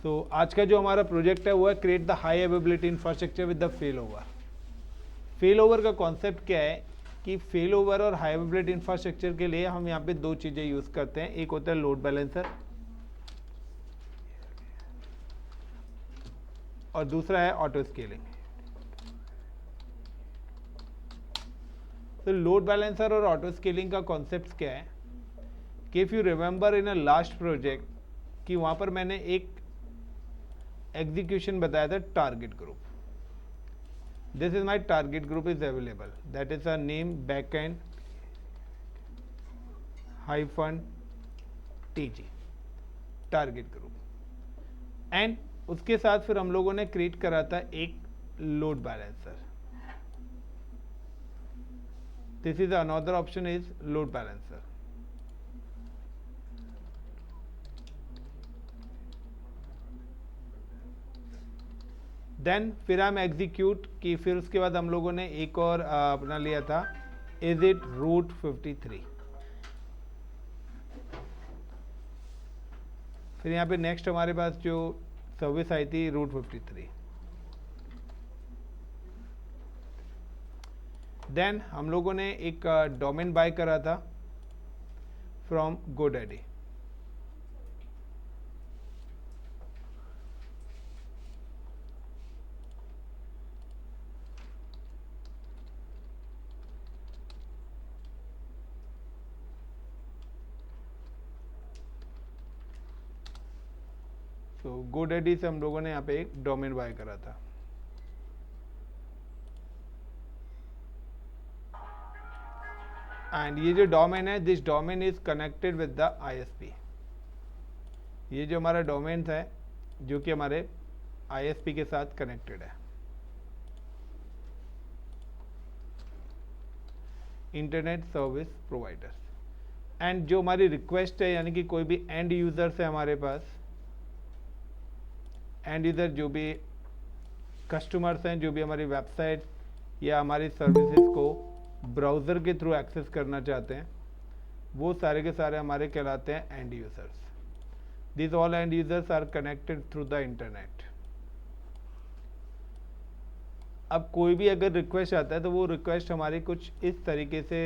तो आज का जो हमारा प्रोजेक्ट है वो है create the high availability infrastructure with the fail over. Fail over का कॉन्सेप्ट क्या है कि फेल ओवर और हाई अवेबिलिटी इंफ्रास्ट्रक्चर के लिए हम यहाँ पे दो चीज़ें यूज़ करते हैं। एक होता है लोड बैलेंसर और दूसरा है ऑटो स्केलिंग। तो लोड बैलेंसर और ऑटो स्केलिंग का कॉन्सेप्ट क्या है कि if you remember in a last project कि वहाँ पर मैंने एक एग्जीक्यूशन बताया था target group. This is my target group is available, that is a name backend hyphen TG target group. And उसके साथ फिर हम लोगों ने क्रिएट करा था एक load balancer. This is another option is load balancer. Then फिर हम एग्जीक्यूट की, फिर उसके बाद हम लोगों ने एक और अपना लिया था इज इट रूट 53। फिर यहाँ पे नेक्स्ट हमारे पास जो सर्विस आई थी रूट 53। देन हम लोगों ने एक डोमेन बाय करा था फ्रॉम गोडैडी। तो गोडैडी से हम लोगों ने यहाँ पे एक डोमेन बाय करा था। एंड ये जो डोमेन है, this domain is connected with the ISP. ये जो हमारा डोमेन है जो कि हमारे आईएसपी के साथ कनेक्टेड है, इंटरनेट सर्विस प्रोवाइडर्स। एंड जो हमारी रिक्वेस्ट है यानी कि कोई भी एंड यूजर्स है हमारे पास, एंड यूजर जो भी कस्टमर्स हैं जो भी हमारी वेबसाइट या हमारी सर्विसेज को ब्राउज़र के थ्रू एक्सेस करना चाहते हैं, वो सारे के सारे हमारे कहलाते हैं end users. This all end users are connected through the internet. अब कोई भी अगर रिक्वेस्ट आता है तो वो रिक्वेस्ट हमारी कुछ इस तरीके से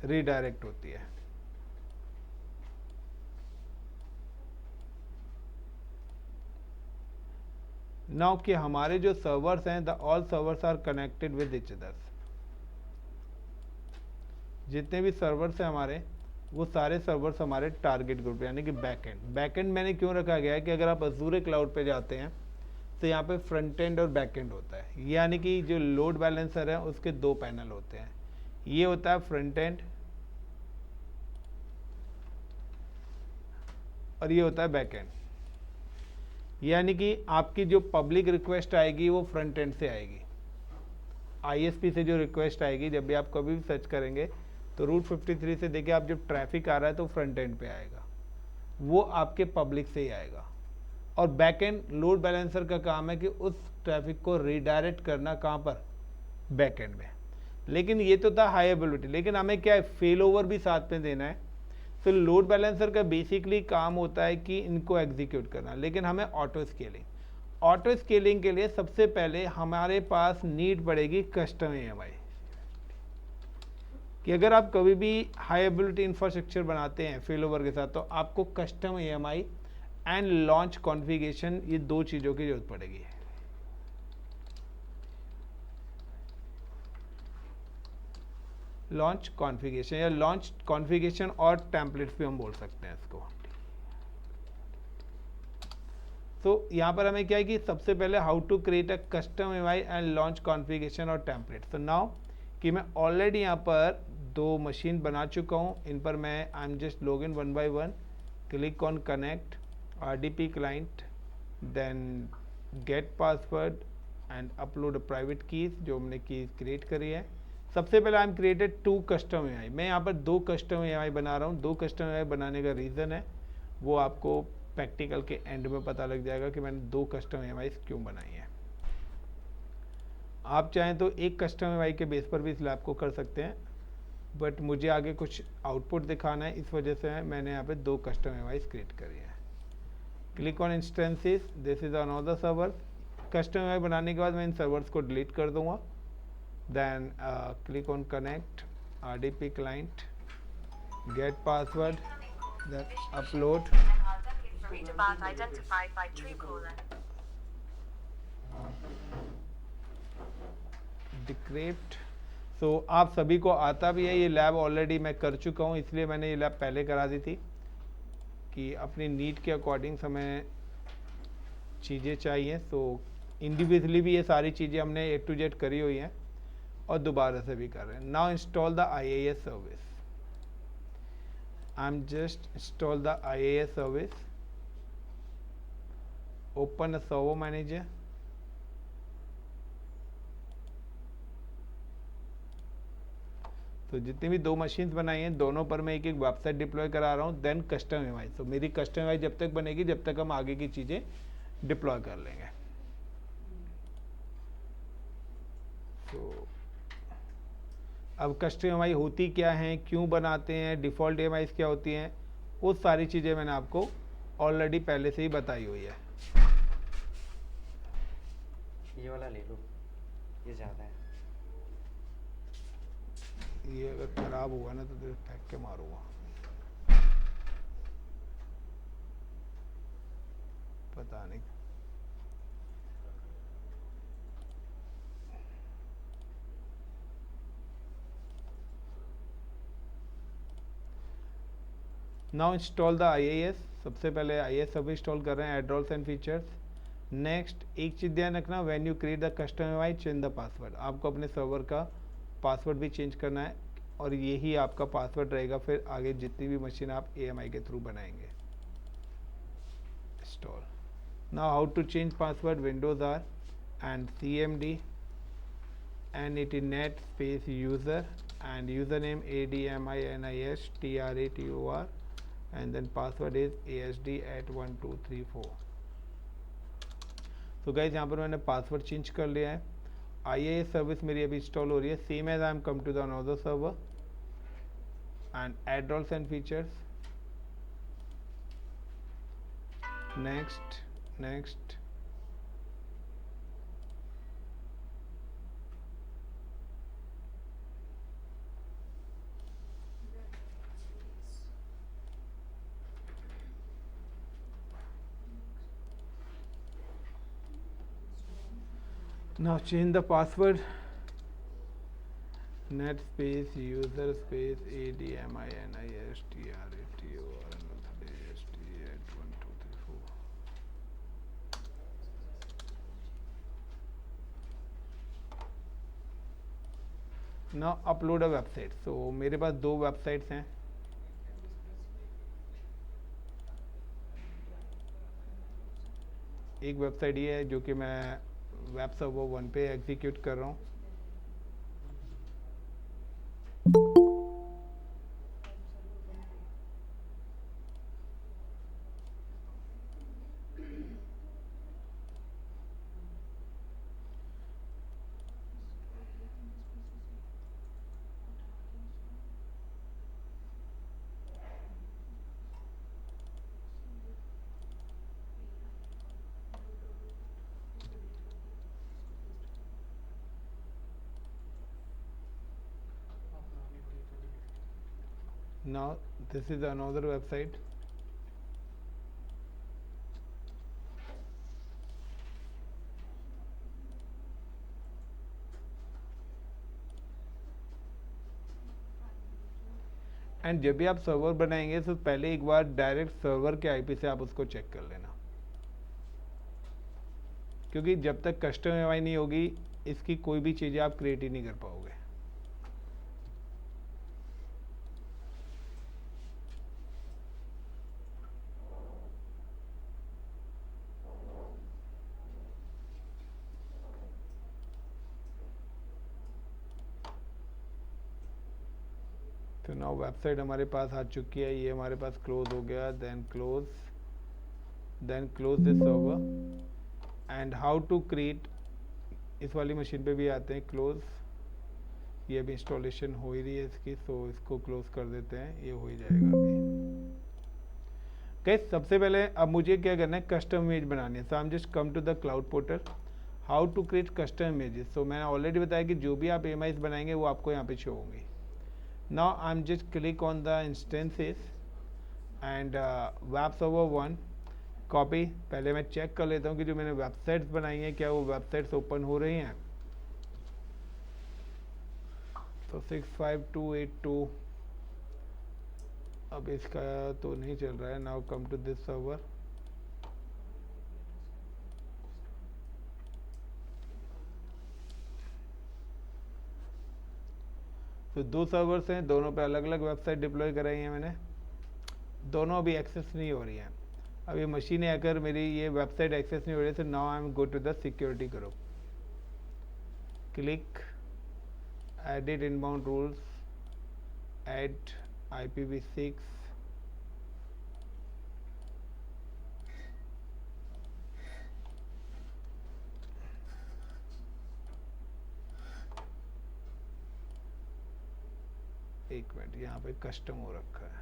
रीडायरेक्ट होती है। नाउ कि हमारे जो सर्वर्स हैं, the all servers are connected with each others. जितने भी सर्वर्स हैं हमारे, वो सारे सर्वर्स हमारे टारगेट ग्रुप यानी कि बैकएंड। बैकएंड मैंने क्यों रखा गया है कि अगर आप अज़ूर क्लाउड पे जाते हैं तो यहाँ पे फ्रंट एंड और बैक एंड होता है। यानी कि जो लोड बैलेंसर है उसके दो पैनल होते हैं, ये होता है फ्रंट एंड और ये होता है बैक एंड। यानी कि आपकी जो पब्लिक रिक्वेस्ट आएगी वो फ्रंट एंड से आएगी। आईएसपी से जो रिक्वेस्ट आएगी, जब भी आप कभी भी सर्च करेंगे तो रूट 53 से देखिए आप जब ट्रैफिक आ रहा है तो फ्रंट एंड पे आएगा, वो आपके पब्लिक से ही आएगा। और बैक एंड लोड बैलेंसर का काम है कि उस ट्रैफिक को रीडायरेक्ट करना कहाँ पर, बैक एंड में। लेकिन ये तो था हाई अवेलेबिलिटी, लेकिन हमें क्या है, फेल ओवर भी साथ में देना है। तो लोड बैलेंसर का बेसिकली काम होता है कि इनको एग्जीक्यूट करना, लेकिन हमें ऑटो स्केलिंग। ऑटो स्केलिंग के लिए सबसे पहले हमारे पास नीड पड़ेगी कस्टम EMI। कि अगर आप कभी भी हाई अवेलेबिलिटी इंफ्रास्ट्रक्चर बनाते हैं फेल ओवर के साथ, तो आपको custom EMI and launch configuration, ये दो चीज़ों की जरूरत पड़ेगी। लॉन्च कॉन्फ़िगरेशन या लॉन्च कॉन्फ़िगरेशन और टेम्पलेट्स भी हम बोल सकते हैं इसको। तो यहाँ पर हमें क्या है कि सबसे पहले how to create a custom EMI and launch configuration और टेम्पलेट। तो नाउ कि मैं ऑलरेडी यहाँ पर दो मशीन बना चुका हूँ, इन पर मैं I am just log in 1 by 1, click on connect RDP client, then get password and upload private keys, जो हमने कीज क्रिएट करी है। सबसे पहले I am created 2 custom EMI। मैं यहाँ पर 2 कस्टम EMI बना रहा हूँ। 2 कस्टम EMI बनाने का रीज़न है वो आपको प्रैक्टिकल के एंड में पता लग जाएगा कि मैंने 2 कस्टम EMI क्यों बनाई है। आप चाहें तो एक कस्टम EMI के बेस पर भी इस लैब को कर सकते हैं, बट मुझे आगे कुछ आउटपुट दिखाना है, इस वजह से मैंने यहाँ पे 2 कस्टम EMI क्रिएट करी है। Click on instances, this is another server. Custom UI बनाने के बाद मैं इन सर्वर्स को डिलीट कर दूंगा। Then click on connect, RDP client, get password, then upload, decrypt. So आप सभी को आता भी है, ये लैब ऑलरेडी मैं कर चुका हूँ, इसलिए मैंने ये लैब पहले करा दी थी कि अपनी नीड के अकॉर्डिंग हमें चीज़ें चाहिए। सो इंडिविजुअली भी ये सारी चीज़ें हमने A to Z करी हुई हैं और दोबारा से भी कर रहे हैं। Now install the IAS service. I am just install the IAS service, open a server manager, तो जितनी भी 2 मशीन्स बनाई हैं दोनों पर मैं एक एक वेबसाइट डिप्लॉय करा रहा हूँ। देन कस्टम UI, तो मेरी कस्टम UI जब तक बनेगी जब तक हम आगे की चीज़ें डिप्लॉय कर लेंगे। तो अब कस्टम UI होती क्या है, क्यों बनाते हैं, डिफ़ॉल्ट EMIs क्या होती हैं, वो सारी चीज़ें मैंने आपको ऑलरेडी पहले से ही बताई हुई है। ये वाला ले लो, ये ज़्यादा है। ये अगर खराब हुआ ना तो तेरे फेंक के मारूंगा, पता नहीं। Now install the IAS। सबसे पहले IAS सब इंस्टॉल कर रहे हैं, add roles and features. Next एक चीज़ ध्यान रखना, when you create the custom UI change the password. आपको अपने सर्वर का पासवर्ड भी चेंज करना है और यही आपका पासवर्ड रहेगा फिर आगे जितनी भी मशीन आप AMI के थ्रू बनाएंगे। Install. Now how to change password, windows R and CMD NETnet space user and username ADMINISTRATOR and then password is ASD@1234। तो गाइज यहाँ पर मैंने पासवर्ड चेंज कर लिया है। IAS सर्विस मेरी अभी इंस्टॉल हो रही है। Same as I am come to the another server and add roles and features. Next next, now change the password, net space user space ADMINISTRATOR@1234। now upload a website। so मेरे पास 2 websites हैं। एक website ये है जो कि मैं web server 1 पे execute कर रहा हूँ। now this is another website। And जब भी आप सर्वर बनाएंगे तो पहले एक बार डायरेक्ट सर्वर के IP से आप उसको चेक कर लेना, क्योंकि जब तक कस्टम UI नहीं होगी इसकी कोई भी चीज़ें आप क्रिएट ही नहीं कर पाओगे। तो नाउ वेबसाइट हमारे पास आ चुकी है, ये हमारे पास क्लोज हो गया। Then close this server and how to create, इस वाली मशीन पे भी आते हैं क्लोज। ये अभी इंस्टॉलेशन हो ही रही है इसकी, सो इसको क्लोज कर देते हैं, ये हो ही जाएगा अभी। गाइस सबसे पहले अब मुझे क्या करना है, कस्टम इमेज बनानी है. So I am just come to the cloud portal, how to create custom images. So मैंने ऑलरेडी बताया कि जो भी आप एमआईज बनाएंगे वो आपको यहाँ पे शो होंगी. Now I am just click on the instances and web server 1 copy. पहले मैं चेक कर लेता हूँ कि जो मैंने वेबसाइट्स बनाई हैं क्या वो वेबसाइट्स ओपन हो रही हैं. तो 65282 अब इसका तो नहीं चल रहा है. Now come to this server. तो दो सर्वर्स हैं, दोनों पे अलग अलग वेबसाइट डिप्लॉय कराई है मैंने. दोनों अभी एक्सेस नहीं हो रही हैं. अब ये मशीन है, अगर मेरी ये वेबसाइट एक्सेस नहीं हो रही है तो now I am go to the security group. Click edit inbound rules, add IPv6. एक मिनट, यहाँ पे कस्टम हो रखा है.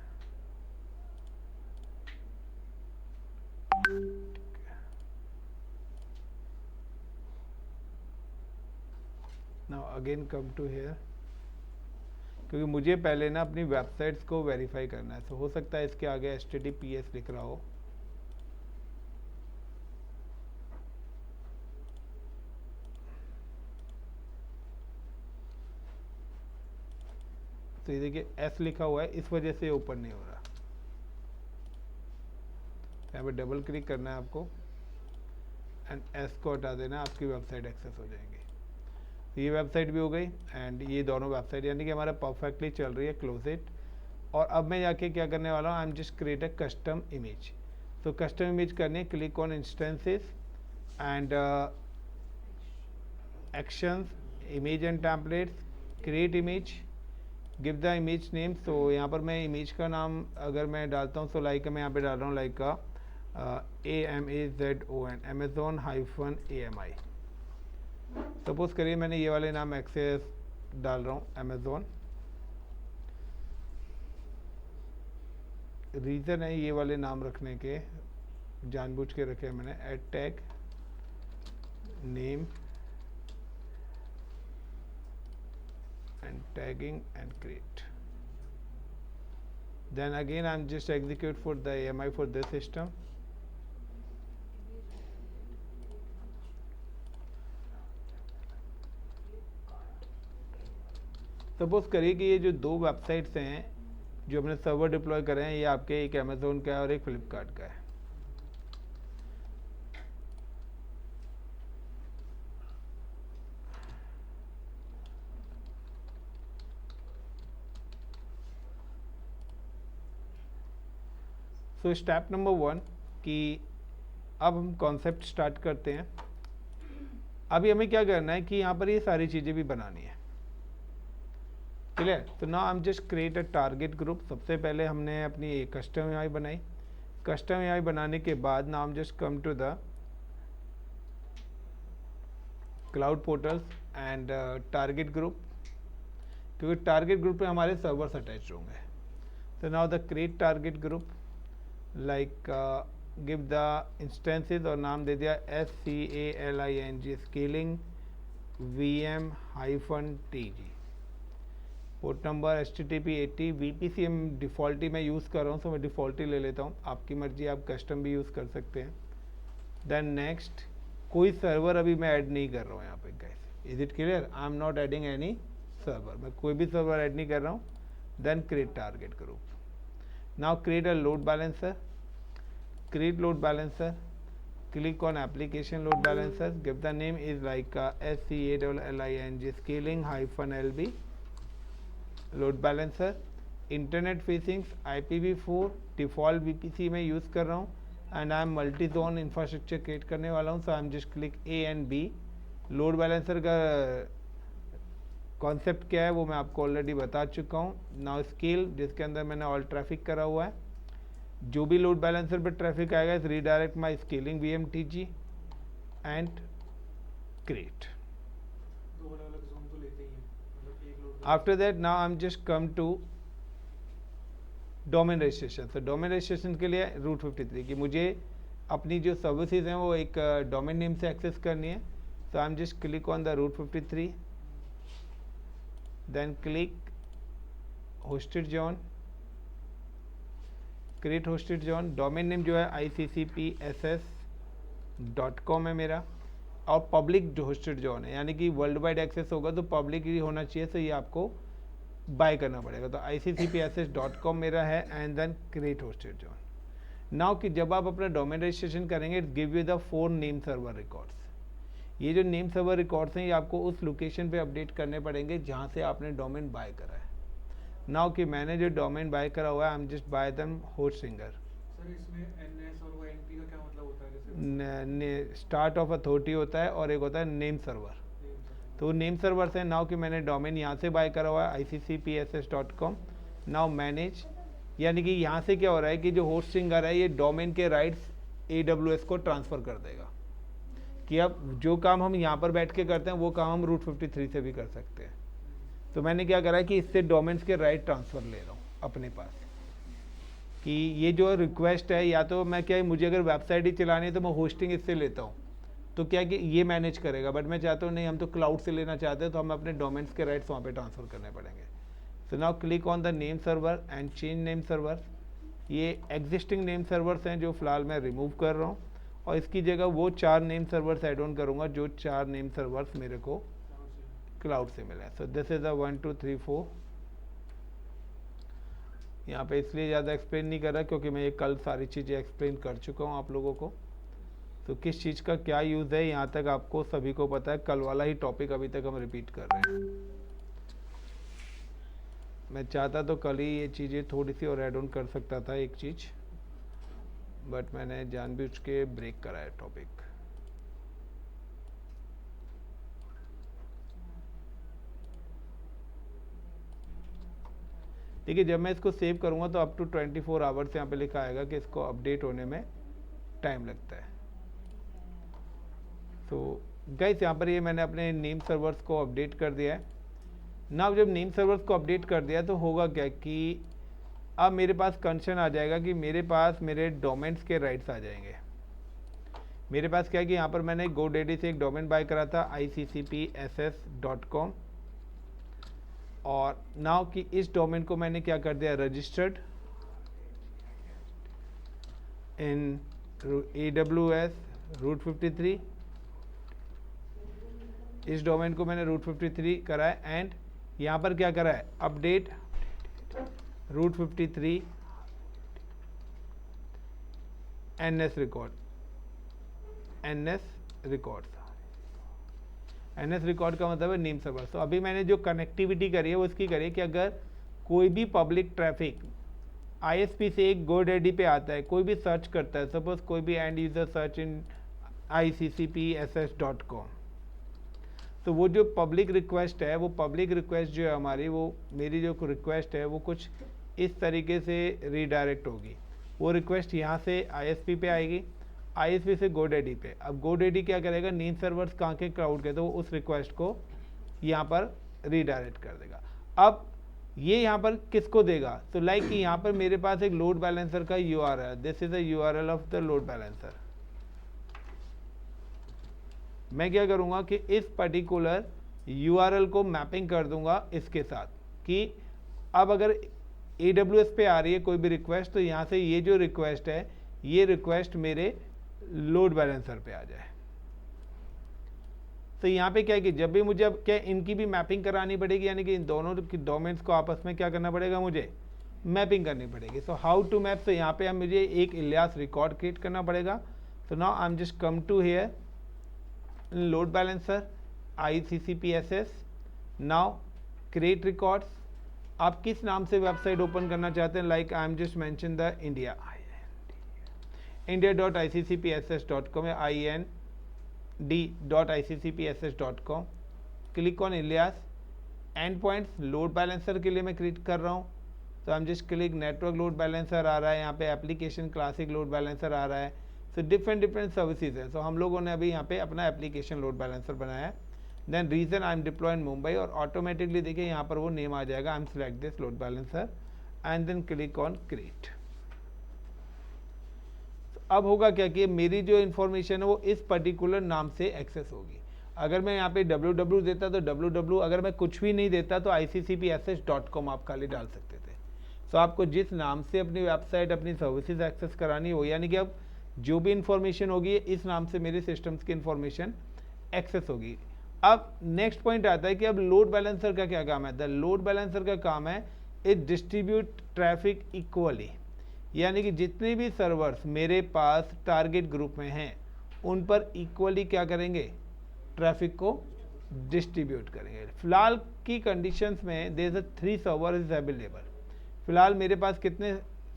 Now again come to here, क्योंकि मुझे पहले ना अपनी वेबसाइट्स को वेरीफाई करना है. तो हो सकता है इसके आगे HTTPS लिख रहा हो. तो ये देखिए S लिखा हुआ है, इस वजह से ओपन नहीं हो रहा. यहाँ पे डबल क्लिक करना है आपको एंड S को हटा देना, आपकी वेबसाइट एक्सेस हो जाएगी. ये वेबसाइट भी हो गई एंड ये दोनों वेबसाइट यानी कि हमारा परफेक्टली चल रही है. Close it. और अब मैं जाके क्या करने वाला हूँ, आई am just create a custom image. तो कस्टम इमेज करनी है, click on instances and actions, image and templates, create image, give the image name. तो यहाँ पर मैं इमेज का नाम अगर मैं डालता हूँ तो लाइक मैं यहाँ पे डाल रहा हूँ लाइक AMAZON Amazon-AMI. सपोज करिए मैंने ये वाले नाम एक्सेस डाल रहा हूँ अमेजोन. रीज़न है ये वाले नाम रखने के, जानबूझ के रखे मैंने. Add tag name and tagging and create. Then again I am just execute for the AMI for this system. Suppose करिए कि ये जो दो वेबसाइट्स हैं जो हमने सर्वर डिप्लॉय करे हैं, ये आपके एक अमेजोन का है और एक फ्लिपकार्ट का है. सो स्टेप नंबर 1 कि अब हम कॉन्सेप्ट स्टार्ट करते हैं. अभी हमें क्या करना है कि यहाँ पर ये सारी चीज़ें भी बनानी है. क्लियर. तो now I am just create a target group. सबसे पहले हमने अपनी एक कस्टम AI बनाई. कस्टम AI बनाने के बाद now I am just come to the cloud portals and target group, क्योंकि टारगेट ग्रुप पे हमारे सर्वर्स अटैच होंगे. तो now the create target group, like give the instances और नाम दे दिया SCALING scaling VM-TG. Port number HTTP 80 VPC हम डिफ़ॉल्टी मैं यूज़ कर रहा हूँ, तो मैं डिफ़ॉल्टी ले लेता हूँ. आपकी मर्जी, आप कस्टम भी यूज़ कर सकते हैं. देन नेक्स्ट, कोई सर्वर अभी मैं ऐड नहीं कर रहा हूँ यहाँ पे guys. Is it clear? I am not adding any server. मैं कोई भी सर्वर ऐड नहीं कर रहा हूँ. Then create target group. Now create a load balancer. Create load balancer, click on application load balancer, give the name is like SCALING scaling-LB load balancer. Internet facings IPv4 default VPC में use कर रहा हूँ and I am multi zone infrastructure create करने वाला हूँ. So I am just click A and B. Load balancer का concept क्या है वो मैं आपको ऑलरेडी बता चुका हूँ. नाउ स्केल, जिसके अंदर मैंने ऑल ट्रैफिक करा हुआ है. जो भी लोड बैलेंसर पर ट्रैफिक आएगा इस redirect my scaling VM-TG and create. After that now I am just come to domain registration. तो डोमेन रजिस्ट्रेशन के लिए रूट 53 कि मुझे अपनी जो सर्विसेज हैं वो एक डोमेन नेम से एक्सेस करनी है। तो I am just click on the route 53, then click hosted zone, create hosted zone. Domain name जो है ICCPSS.com है मेरा, और पब्लिक होस्टेड जोन है, यानी कि वर्ल्ड वाइड एक्सेस होगा तो पब्लिक ही होना चाहिए, तो ये आपको बाय करना पड़ेगा। तो ICCPSS.com मेरा है, and then create hosted zone. Now कि जब आप अपना डोमेन रजिस्ट्रेशन करेंगे, it give you the 4 name server records. ये जो नेम सर्वर रिकॉर्ड्स हैं ये आपको उस लोकेशन पे अपडेट करने पड़ेंगे जहाँ से आपने डोमेन बाय करा है। नाउ कि मैंने जो डोमेन बाय करा हुआ है, आई am just by them Hostinger. Sir इसमें एनएस और वो एनपी का क्या मतलब होता है? जैसे स्टार्ट ऑफ अथॉरिटी होता है और एक होता है नेम सर्वर। तो नेम सर्वर से नाउ कि मैंने डोमेन यहाँ से बाय करा हुआ है ICCPSS.com। नाउ मैनेज, यानी कि यहाँ से क्या हो रहा है कि जो होस्टिंगर है ये डोमेन के राइट्स AWS को ट्रांसफ़र कर देगा, कि अब जो काम हम यहाँ पर बैठ के करते हैं वो काम हम रूट 53 से भी कर सकते हैं। तो मैंने क्या करा है कि इससे डोमेन्स के राइट ट्रांसफ़र ले रहा हूँ अपने पास, कि ये जो रिक्वेस्ट है, या तो मैं क्या है, मुझे अगर वेबसाइट ही चलानी है तो मैं होस्टिंग इससे लेता हूँ, तो क्या कि ये मैनेज करेगा। बट मैं चाहता हूँ नहीं, हम तो क्लाउड से लेना चाहते हैं, तो हम अपने डोमेन्स के राइट्स वहाँ पे ट्रांसफ़र करने पड़ेंगे। So now click on the name server and change name server. ये एग्जिस्टिंग नेम सर्वर्स हैं जो फ़िलहाल मैं रिमूव कर रहा हूँ, और इसकी जगह वो 4 नेम सर्वर्स ऐड ऑन करूँगा जो 4 नेम सर्वर्स मेरे को क्लाउड से मिला है। So this is a 1 2 3 4। यहाँ पे इसलिए ज़्यादा एक्सप्लेन नहीं कर रहा क्योंकि मैं ये कल सारी चीज़ें एक्सप्लेन कर चुका हूँ आप लोगों को। तो किस चीज़ का क्या यूज़ है यहाँ तक आपको सभी को पता है, कल वाला ही टॉपिक अभी तक हम रिपीट कर रहे हैं। मैं चाहता तो कल ही ये चीज़ें थोड़ी सी और ऐड ऑन कर सकता था एक चीज़, बट मैंने जानबूझ के ब्रेक करा है टॉपिक। देखिए जब मैं इसको सेव करूँगा तो अप टू 24 आवर्स यहाँ पे लिखा आएगा कि इसको अपडेट होने में टाइम लगता है। तो गाइस यहाँ पर ये मैंने अपने नेम सर्वर्स को अपडेट कर दिया है। ना जब नेम सर्वर्स को अपडेट कर दिया तो होगा क्या कि अब मेरे पास कंसर्न आ जाएगा कि मेरे पास मेरे डोमेन्स के राइट्स आ जाएंगे। मेरे पास क्या है कि यहाँ पर मैंने GoDaddy से एक डोमेन बाय करा था ICCPSS.com, और नाउ कि इस डोमेन को मैंने क्या कर दिया, रजिस्टर्ड इन AWS रूट 53। इस डोमेन को मैंने रूट 53 करा है, एंड यहाँ पर क्या करा है, update route 53 NS record, NS record का मतलब है नेम सर्वर। तो अभी मैंने जो कनेक्टिविटी करी है वो इसकी करी है कि अगर कोई भी पब्लिक ट्रैफिक ISP से एक GoDaddy पे आता है, कोई भी सर्च करता है, सपोज कोई भी and user search in ICCPSS.com, तो वो जो पब्लिक रिक्वेस्ट है, वो पब्लिक रिक्वेस्ट जो है हमारी, वो मेरी जो रिक्वेस्ट है वो कुछ इस तरीके से रीडायरेक्ट होगी। वो रिक्वेस्ट यहाँ से ISP पे आएगी, ISP से GoDaddy पे। अब GoDaddy क्या करेगा, नेम सर्वर्स कहाँ के, क्लाउड के, तो वो उस रिक्वेस्ट को यहाँ पर रीडायरेक्ट कर देगा। अब ये यहाँ पर किसको देगा, तो लाइक कि यहाँ पर मेरे पास एक लोड बैलेंसर का URL, this is the URL of the load balancer. मैं क्या करूँगा कि इस पर्टिकुलर URL को मैपिंग कर दूंगा इसके साथ, कि अब अगर AWS पे आ रही है कोई भी रिक्वेस्ट, तो यहाँ से ये जो रिक्वेस्ट है, ये रिक्वेस्ट मेरे लोड बैलेंसर पे आ जाए। तो यहाँ पे क्या है कि जब भी मुझे अब क्या इनकी भी मैपिंग करानी पड़ेगी, यानी कि इन दोनों डोमेन्स को आपस में क्या करना पड़ेगा, मुझे मैपिंग करनी पड़ेगी। सो हाउ टू मैप, तो यहाँ पे हम मुझे एक इलियास रिकॉर्ड क्रिएट करना पड़ेगा। तो now I am just come to here load balancer ICCPSS, now create records. आप किस नाम से वेबसाइट ओपन करना चाहते हैं, like I am just mention the india.iccpss.com या ind.iccpss.com। Click on alias. End points load balancer के लिए मैं क्रिएट कर रहा हूँ, तो I am just click network load balancer आ रहा है, यहाँ पे एप्लीकेशन क्लासिक लोड बैलेंसर आ रहा है। सो डिफरेंट सर्विसेज हैं। सो हम लोगों ने अभी यहाँ पे अपना एप्लीकेशन लोड बैलेंसर बनाया है। Then region I am deploy in Mumbai, और ऑटोमेटिकली देखिए यहाँ पर वो नेम आ जाएगा, I am select this load balancer. And then click on create. अब होगा क्या कि मेरी जो इन्फॉर्मेशन है वो इस पर्टिकुलर नाम से एक्सेस होगी। अगर मैं यहाँ पे www देता तो www, अगर मैं कुछ भी नहीं देता तो iccpss.com आप खाली डाल सकते थे। तो आपको जिस नाम से अपनी वेबसाइट, अपनी सर्विसेज एक्सेस करानी हो, यानी कि अब जो भी इंफॉर्मेशन होगी इस नाम से मेरे सिस्टम्स की इंफॉर्मेशन एक्सेस होगी। अब नेक्स्ट पॉइंट आता है कि अब लोड बैलेंसर का क्या काम है। द लोड बैलेंसर का काम है इट डिस्ट्रीब्यूट ट्रैफिक इक्वली, यानी कि जितने भी सर्वर्स मेरे पास टारगेट ग्रुप में हैं उन पर इक्वली क्या करेंगे, ट्रैफिक को डिस्ट्रीब्यूट करेंगे। फिलहाल की कंडीशंस में there is 3 server is available. फिलहाल मेरे पास कितने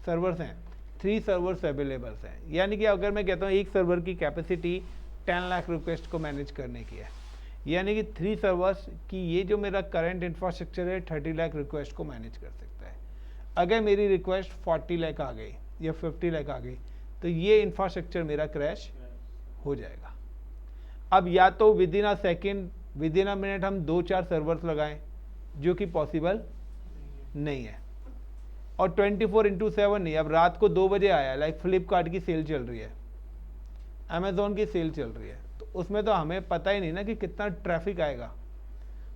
सर्वर्स हैं, 3 सर्वर्स अवेलेबल्स हैं। यानी कि अगर मैं कहता हूँ एक सर्वर की कैपेसिटी 10 लाख रिक्वेस्ट को मैनेज करने की है, यानी कि 3 सर्वर्स की ये जो मेरा करंट इंफ्रास्ट्रक्चर है 30 लाख रिक्वेस्ट को मैनेज कर सकता है। अगर मेरी रिक्वेस्ट 40 लाख आ गई या 50 लाख आ गई तो ये इंफ्रास्ट्रक्चर मेरा क्रैश हो जाएगा। अब या तो within a second, with in a minute हम 2-4 सर्वर्स लगाएं, जो कि पॉसिबल नहीं है, और 24/7 नहीं। अब रात को 2 बजे आया, लाइक फ्लिपकार्ट की सेल चल रही है, अमेजोन की सेल चल रही है, तो उसमें तो हमें पता ही नहीं ना कि कितना ट्रैफिक आएगा।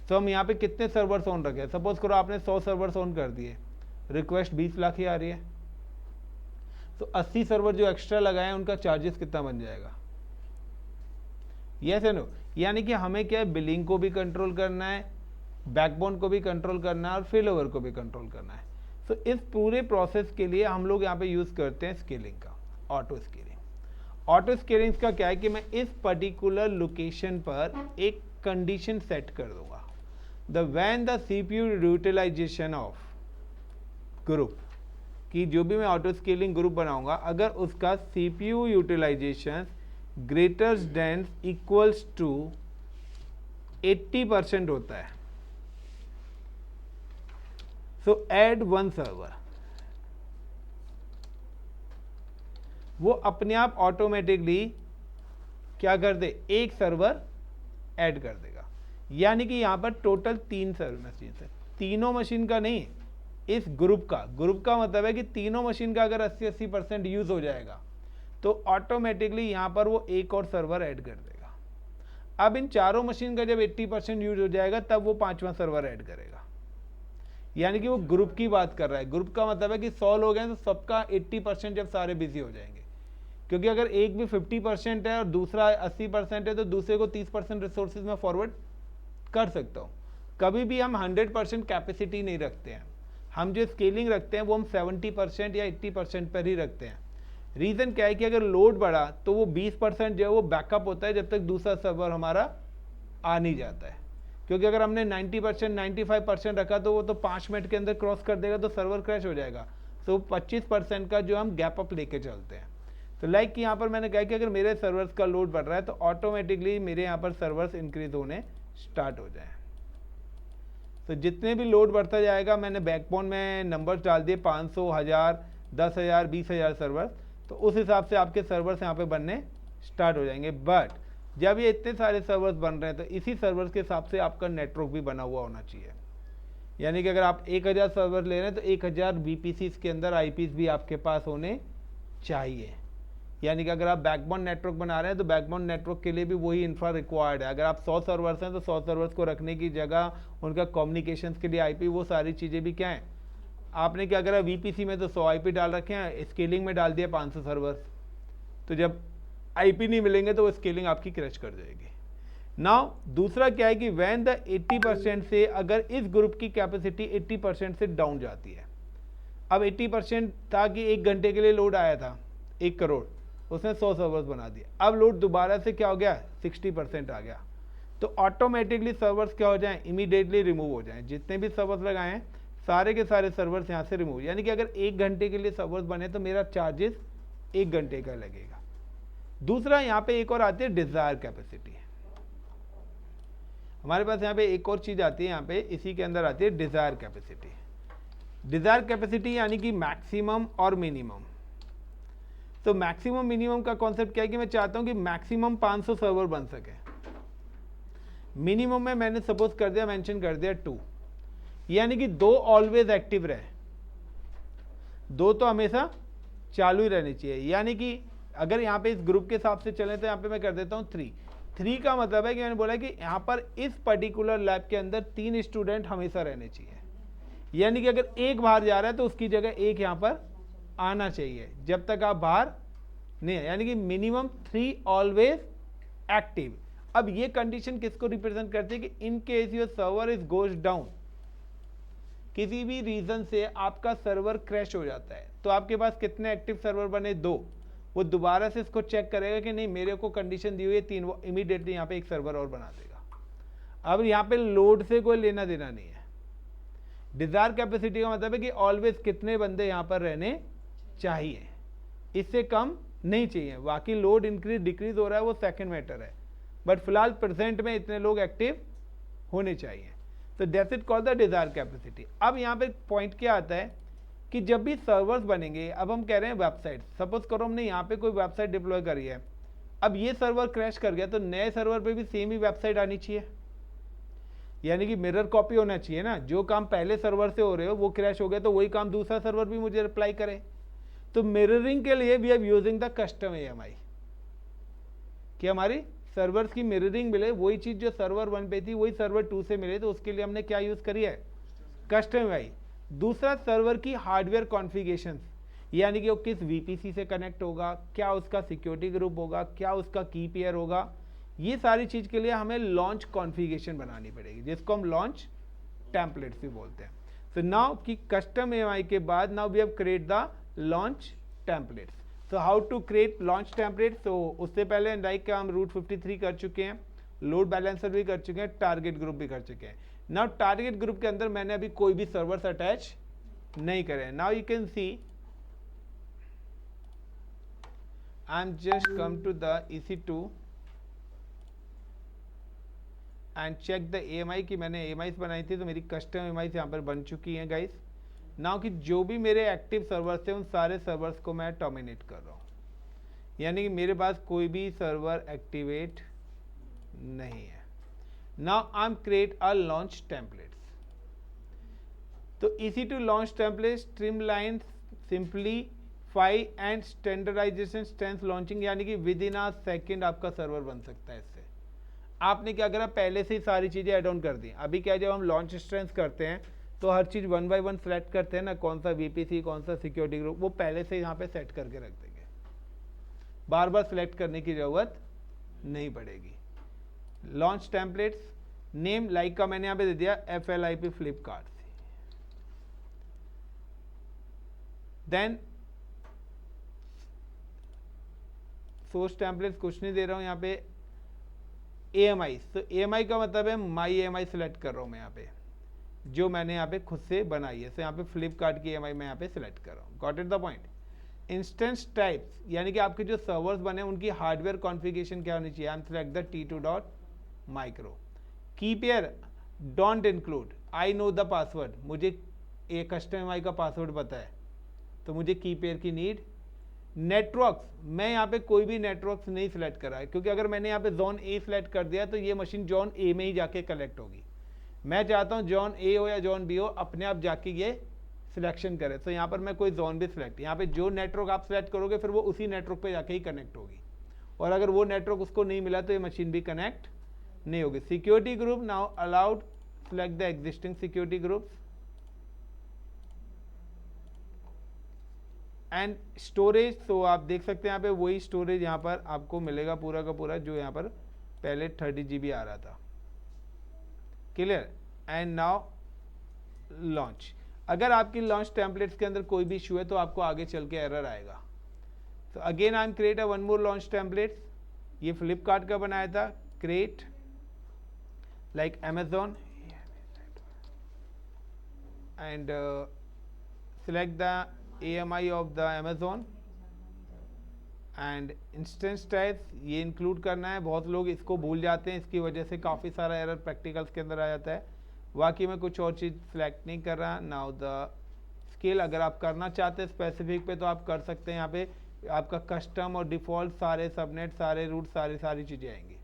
तो हम यहाँ पे कितने सर्वर्स ऑन रखे हैं, सपोज करो आपने 100 सर्वर्स ऑन कर दिए, रिक्वेस्ट 20 लाख ही आ रही है, तो 80 सर्वर जो एक्स्ट्रा लगाए हैं उनका चार्जेस कितना बन जाएगा। यस नो, यानी कि हमें क्या है, बिलिंग को भी कंट्रोल करना है, बैकबोन को भी कंट्रोल करना है और फेलओवर को भी कंट्रोल करना है। तो इस पूरे प्रोसेस के लिए हम लोग यहाँ पे यूज करते हैं स्केलिंग का, ऑटो स्केलिंग। ऑटो स्केलिंग का क्या है कि मैं इस पर्टिकुलर लोकेशन पर एक कंडीशन सेट कर दूंगा, the when the CPU utilisation of group, कि जो भी मैं ऑटो स्केलिंग ग्रुप बनाऊंगा अगर उसका CPU utilization greater than equals to 80% होता है, सो ऐड 1 सर्वर, वो अपने आप ऑटोमेटिकली क्या कर दे, एक सर्वर ऐड कर देगा। यानी कि यहां पर टोटल 3 सर्वर मशीन है, तीनों मशीन का नहीं, इस ग्रुप का मतलब है कि तीनों मशीन का अगर 80% यूज हो जाएगा तो ऑटोमेटिकली यहां पर वो एक और सर्वर ऐड कर देगा। अब इन चारों मशीन का जब 80% यूज हो जाएगा तब वो 5वां सर्वर ऐड करेगा। यानी कि वो ग्रुप की बात कर रहा है। ग्रुप का मतलब है कि 100 लोग हैं तो सबका 80% जब सारे बिजी हो जाएंगे, क्योंकि अगर एक भी 50% है और दूसरा 80% है तो दूसरे को 30% रिसोर्सेज में फॉरवर्ड कर सकता हूँ। कभी भी हम 100% कैपेसिटी नहीं रखते हैं, हम जो स्केलिंग रखते हैं वो हम 70% या 80% पर ही रखते हैं। रीज़न क्या है कि अगर लोड बढ़ा तो वो 20% जो है वो बैकअप होता है जब तक दूसरा सर्वर हमारा आ नहीं जाता है, क्योंकि अगर हमने 90% 95% रखा तो वो तो 5 मिनट के अंदर क्रॉस कर देगा तो सर्वर क्रैश हो जाएगा। तो 25% का जो हम गैप अप लेके चलते हैं। तो लाइक कि यहाँ पर मैंने कहा कि अगर मेरे सर्वर्स का लोड बढ़ रहा है तो ऑटोमेटिकली मेरे यहाँ पर सर्वर्स इंक्रीज होने स्टार्ट हो जाए। तो जितने भी लोड बढ़ता जाएगा, मैंने बैकबोन में नंबर्स डाल दिए 500, 1000, 10,000, 20,000 सर्वर, तो उस हिसाब से आपके सर्वर्स यहाँ पे बनने स्टार्ट हो जाएंगे। बट जब ये इतने सारे सर्वर्स बन रहे हैं तो इसी सर्वर्स के हिसाब से आपका नेटवर्क भी बना हुआ होना चाहिए। यानी कि अगर आप 1000 सर्वर ले रहे हैं तो 1000 VPCs के अंदर IPs भी आपके पास होने चाहिए। यानी कि अगर आप बैकबोन नेटवर्क बना रहे हैं तो बैकबोन नेटवर्क के लिए भी वही इंफ्रा रिक्वायर्ड है। अगर आप 100 सर्वर्स हैं तो 100 सर्वर्स को रखने की जगह उनका कम्युनिकेशंस के लिए IP, वो सारी चीज़ें भी क्या हैं, आपने क्या करा, VPC में तो 100 IP डाल रखे हैं, स्केलिंग में डाल दिया 500 सर्वर्स, तो जब IP नहीं मिलेंगे तो वो स्केलिंग आपकी क्रैश कर जाएगी। नाउ दूसरा क्या है कि व्हेन द 80% से अगर इस ग्रुप की कैपेसिटी 80% से डाउन जाती है, अब 80% था कि 1 घंटे के लिए लोड आया था 1 करोड़, उसने 100 सर्वर्स बना दिए, अब लोड दोबारा से क्या हो गया 60% आ गया, तो ऑटोमेटिकली सर्वर्स क्या हो जाएं, इमीडिएटली रिमूव हो जाएं। जितने भी सर्वर्स लगाए हैं सारे के सारे सर्वर्स यहाँ से रिमूव। यानी कि अगर 1 घंटे के लिए सर्वर्स बने तो मेरा चार्जेस 1 घंटे का लगेगा। दूसरा यहाँ पे एक और आती है डिजायर कैपेसिटी। हमारे पास यहाँ पे एक और चीज आती है, यहाँ पे इसी के अंदर आती है डिजायर कैपेसिटी। डिजायर कैपेसिटी यानी कि मैक्सिमम और मिनिमम। तो मैक्सिमम मिनिमम का कॉन्सेप्ट क्या है कि मैं चाहता हूं कि मैक्सिमम 500 सर्वर बन सके, मिनिमम में मैंने सपोज कर दिया, मेंशन कर दिया 2, यानी कि 2 ऑलवेज एक्टिव रहे। 2 तो हमेशा चालू ही रहनी चाहिए। यानी कि अगर यहाँ पे इस ग्रुप के हिसाब से चलें तो यहाँ पे मैं कर देता हूँ 3 का मतलब है कि मैंने बोला कि यहाँ पर इस पर्टिकुलर लैब के अंदर 3 स्टूडेंट हमेशा रहने चाहिए। यानी कि अगर एक बाहर जा रहा है तो उसकी जगह एक यहाँ पर आना चाहिए जब तक आप बाहर नहीं है, यानी कि मिनिमम 3 ऑलवेज एक्टिव। अब ये कंडीशन किसको रिप्रेजेंट करती है कि in case your server is goes down, किसी भी रीजन से आपका सर्वर क्रैश हो जाता है तो आपके पास कितने एक्टिव सर्वर बने? 2। वो दोबारा से इसको चेक करेगा कि नहीं मेरे को कंडीशन दी हुई है 3, वो इमीडिएटली यहाँ पे एक सर्वर और बना देगा। अब यहाँ पे लोड से कोई लेना देना नहीं है। डिजायर कैपेसिटी का मतलब है कि ऑलवेज कितने बंदे यहाँ पर रहने चाहिए, इससे कम नहीं चाहिए। बाकी लोड इंक्रीज डिक्रीज हो रहा है वो सेकंड मैटर है, बट फिलहाल प्रेजेंट में इतने लोग एक्टिव होने चाहिए। तो that's it called the desire capacity. अब यहाँ पे पॉइंट क्या आता है कि जब भी सर्वर्स बनेंगे, अब हम कह रहे हैं वेबसाइट, सपोज करो हमने यहाँ पे कोई वेबसाइट डिप्लॉय करी है, अब ये सर्वर क्रैश कर गया तो नए सर्वर पे भी सेम ही वेबसाइट आनी चाहिए, यानी कि मिरर कॉपी होना चाहिए ना। जो काम पहले सर्वर से हो रहे हो वो क्रैश हो गया तो वही काम दूसरा सर्वर भी मुझे रिप्लाई करे। तो मिररिंग के लिए we are using the custom AMI कि हमारी सर्वर्स की मिररिंग मिले, वही चीज जो सर्वर 1 पे थी वही सर्वर 2 से मिले, तो उसके लिए हमने क्या यूज करी है? Custom AMI। दूसरा सर्वर की हार्डवेयर कॉन्फ़िगरेशन, यानी कि वो किस VPC से कनेक्ट होगा, क्या उसका सिक्योरिटी ग्रुप होगा, क्या उसका की पेयर होगा, ये सारी चीज के लिए हमें लॉन्च कॉन्फ़िगरेशन बनानी पड़ेगी जिसको हम लॉन्च टेम्पलेट्स भी बोलते हैं। सो नाउ कि कस्टम AMI के बाद now we have create the launch templates. So how to create launch template? तो उससे पहले लाइक हम रूट 53 कर चुके हैं, लोड बैलेंसर भी कर चुके हैं, टारगेट ग्रुप भी कर चुके हैं। नाउ टारगेट ग्रुप के अंदर मैंने अभी कोई भी सर्वर्स अटैच नहीं करे। Now you can see I am just come to the EC2 and check the AMI कि मैंने AMIs बनाई थी तो मेरी कस्टम AMIs यहाँ पर बन चुकी हैं गाइस। नाउ कि जो भी मेरे एक्टिव सर्वर्स थे उन सारे सर्वर्स को मैं टर्मिनेट कर रहा हूँ, यानी कि मेरे पास कोई भी सर्वर एक्टिवेट नहीं है। Now I am create a launch templates. तो EC2 launch template streamline simplify and standardization strength launching, यानी कि विद इन अ सेकेंड आपका सर्वर बन सकता है। इससे आपने क्या करा, पहले से ही सारी चीज़ें ऐड ऑन कर दी। अभी क्या जब हम लॉन्च स्ट्रेंथ करते हैं तो हर चीज़ 1 बाय 1 सेलेक्ट करते हैं ना, कौन सा VPC कौन सा सिक्योरिटी ग्रुप, वो पहले से यहाँ पे सेट करके रख देंगे, बार बार सेलेक्ट करने की ज़रूरत नहीं पड़ेगी। लॉन्च टेम्पलेट्स नेम लाइक का मैंने यहाँ पे दे दिया FLIP Flipkart. Then source templates कुछ नहीं दे रहा हूँ यहाँ पे। AMI, तो AMI का मतलब है माई AMI सेलेक्ट कर रहा हूँ मैं यहाँ पे, जो मैंने यहाँ पे खुद से बनाई है। तो यहाँ पे फ्लिपकार्ट की AMI मैं यहाँ पे सिलेक्ट कर रहा हूँ। Got it the point. Instance types, यानी कि आपके जो सर्वर्स बने उनकी हार्डवेयर कॉन्फ़िगरेशन क्या होनी चाहिए। आई एम सेलेक्ट द T2.micro। की pair don't include, I know the password, मुझे एक कस्टम AMI का पासवर्ड पता है तो मुझे की पेयर की नीड। नेटवर्क्स, मैं यहाँ पे कोई भी नेटवर्क्स नहीं सिलेक्ट करा है, क्योंकि अगर मैंने यहाँ पे जोन A सिलेक्ट कर दिया तो ये मशीन जोन A में ही जाके कलेक्ट होगी। मैं चाहता हूँ जोन A हो या जोन B हो अपने आप जाके ये सिलेक्शन करे। तो यहाँ पर मैं कोई जोन भी सिलेक्ट, यहाँ पे जो नेटवर्क आप सिलेक्ट करोगे फिर वो उसी नेटवर्क पे जाके ही कनेक्ट होगी, और अगर वो नेटवर्क उसको नहीं मिला तो ये मशीन भी कनेक्ट नहीं होगी। Security group, now allowed select the existing security groups. And storage, तो आप देख सकते हैं यहाँ पे वही स्टोरेज यहाँ पर आपको मिलेगा पूरा का पूरा जो यहाँ पर पहले 30 GB आ रहा था। क्लियर। And now launch. अगर आपकी लॉन्च टेम्पलेट्स के अंदर कोई भी इशू है तो आपको आगे चल के एरर आएगा। तो again I am create a one more launch templates. ये फ्लिपकार्ट का बनाया था, create like Amazon and select the AMI of the Amazon and instance types ये इंक्लूड करना है। बहुत लोग इसको भूल जाते हैं, इसकी वजह से काफ़ी सारा एरर प्रैक्टिकल्स के अंदर आ जाता है। बाकी मैं कुछ और चीज़ सिलेक्ट नहीं कर रहा। नाउ द स्केल, अगर आप करना चाहते हैं स्पेसिफिक पे तो आप कर सकते हैं। यहाँ पे आपका कस्टम और डिफ़ॉल्ट सारे सबनेट, सारे रूट, सारी चीज़ें आएंगी।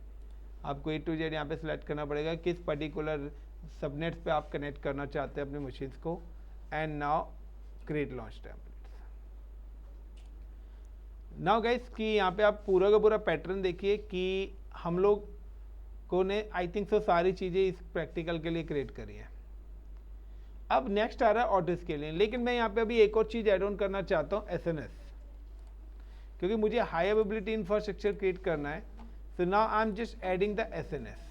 आपको A to Z यहाँ पे सिलेक्ट करना पड़ेगा किस पर्टिकुलर सबनेट्स पे आप कनेक्ट करना चाहते हैं अपने मशीन्स को। And now create launch templates. Now guys कि यहाँ पे आप पूरा का पूरा पैटर्न देखिए कि हम लोग को ने आई थिंक सो सारी चीज़ें इस प्रैक्टिकल के लिए क्रिएट करी है। अब नेक्स्ट आ रहा है ऑटो स्केलिंग, लेकिन मैं यहाँ पे अभी एक और चीज़ ऐड ऑन करना चाहता हूँ, एसएनएस, क्योंकि मुझे हाई अवेलेबिलिटी इंफ्रास्ट्रक्चर क्रिएट करना है। So now I am just adding the SNS.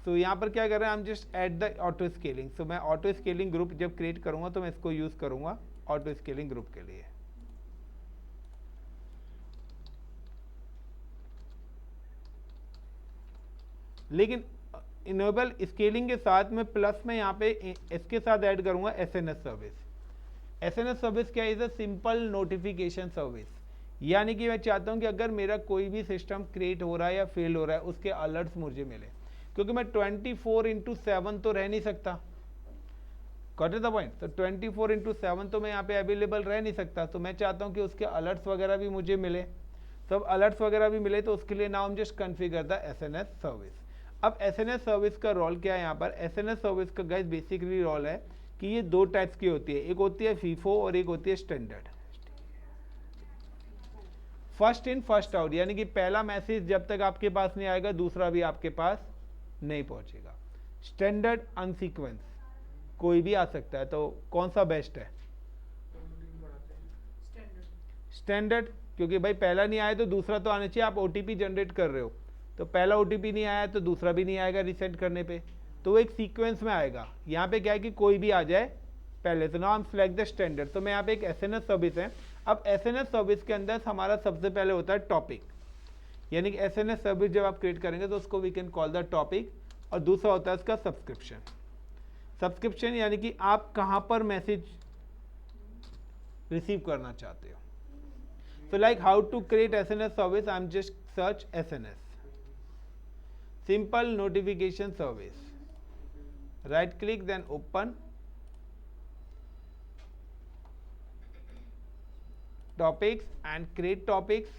तो यहाँ पर क्या कर रहे हैं, हम just add the auto scaling. So मैं ऑटो स्केलिंग ग्रुप जब क्रिएट करूंगा तो मैं इसको यूज करूंगा ऑटो स्केलिंग ग्रुप के लिए। लेकिन इनेबल स्केलिंग के साथ में प्लस में यहाँ पे इसके साथ ऐड करूंगा एसएनएस सर्विस। एसएनएस सर्विस क्या है, सिंपल नोटिफिकेशन सर्विस, यानी कि मैं चाहता हूं कि अगर मेरा कोई भी सिस्टम क्रिएट हो रहा है या फेल हो रहा है उसके अलर्ट्स मुझे मिले, क्योंकि मैं 24/7 तो रह नहीं सकता। Got it the point? तो 24/7 तो मैं यहाँ पे अवेलेबल रह नहीं सकता, तो मैं चाहता हूँ कि उसके अलर्ट्स वगैरह भी मुझे मिले। सब अलर्ट्स वगैरह भी मिले तो उसके लिए नाउ हम just configure the SNS service. अब एसएनएस सर्विस का रोल क्या है यहाँ पर? एसएनएस सर्विस का गाइस बेसिकली रोल है कि ये दो टाइप्स की होती है, एक होती है फीफो और एक होती है standard. First in first out, यानी कि पहला मैसेज जब तक आपके पास नहीं आएगा दूसरा भी आपके पास नहीं पहुंचेगा। स्टैंडर्ड अनसीक्वेंस, कोई भी आ सकता है, तो कौन सा बेस्ट है? स्टैंडर्ड, क्योंकि भाई पहला नहीं आया तो दूसरा तो आना चाहिए। आप ओटीपी जनरेट कर रहे हो तो पहला ओटीपी नहीं आया तो दूसरा भी नहीं आएगा रीसेट करने पे, तो वो एक सीक्वेंस में आएगा। यहाँ पे क्या है कि कोई भी आ जाए पहले। तो नाउ हम सिलेक्ट द स्टैंडर्ड। तो मैं यहाँ पे एक एसएनएस सर्विस है। अब एसएनएस सर्विस के अंदर हमारा सबसे पहले होता है टॉपिक, यानी कि एसएनएस सर्विस जब आप क्रिएट करेंगे तो उसको we can call the topic. और दूसरा होता है उसका सब्सक्रिप्शन। सब्सक्रिप्शन यानी कि आप कहाँ पर मैसेज रिसीव करना चाहते हो। So like how to create SNS service, I'm just search SNS. Simple notification service. Right click, then open. Topics and create topics.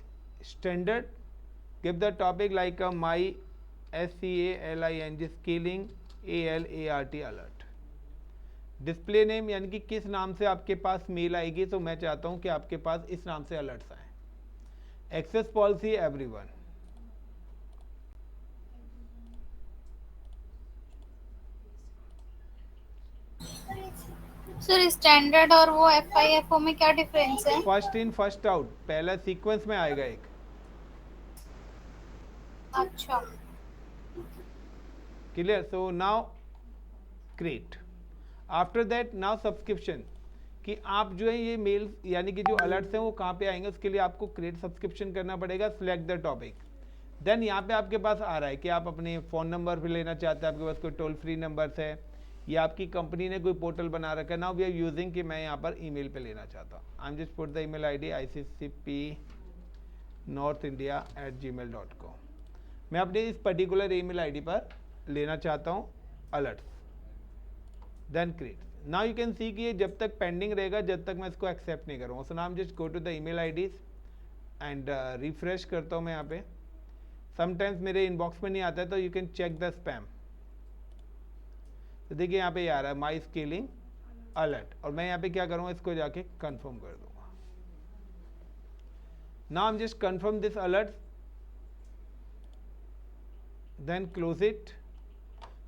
Standard. Give the topic like a my SCALING scaling ALART alert. Display name यानी कि किस नाम से आपके पास mail आएगी, तो मैं चाहता हूं कि आपके पास इस नाम से अलर्ट्स आए। Access policy everyone. Sir standard और वो FIFO में क्या डिफरेंस है? फर्स्ट इन फर्स्ट आउट, पहला सीक्वेंस में आएगा एक। अच्छा, clear? So now create. After that now subscription, कि आप जो है ये मेल यानी कि जो अलर्ट्स हैं वो कहाँ पे आएंगे, उसके लिए आपको क्रिएट सब्सक्रिप्शन करना पड़ेगा। Select the topic. देन यहाँ पे आपके पास आ रहा है कि आप अपने फ़ोन नंबर भी लेना चाहते हैं, आपके पास कोई टोल फ्री नंबर्स है या आपकी कंपनी ने कोई पोर्टल बना रखा है। नाउ वी आर यूजिंग कि मैं यहाँ पर ईमेल पे लेना चाहता हूँ। आई am just put the email ID ICCP-North-India@gmail.com। मैं अपने इस पर्टिकुलर ईमेल ID पर लेना चाहता हूँ alerts. Then create. Now you can see कि ये जब तक पेंडिंग रहेगा जब तक मैं इसको एक्सेप्ट नहीं करूँगा। So now I am just go to the email IDs and refresh करता हूँ मैं यहाँ पे। समटाइम्स मेरे इनबॉक्स में नहीं आता है तो you can check the spam. तो देखिए यहाँ पे आ रहा है माई स्केलिंग अलर्ट, और मैं यहाँ पे क्या करूँगा, इसको जाके कंफर्म कर दूंगा। Now I am just confirm this alert, then close it.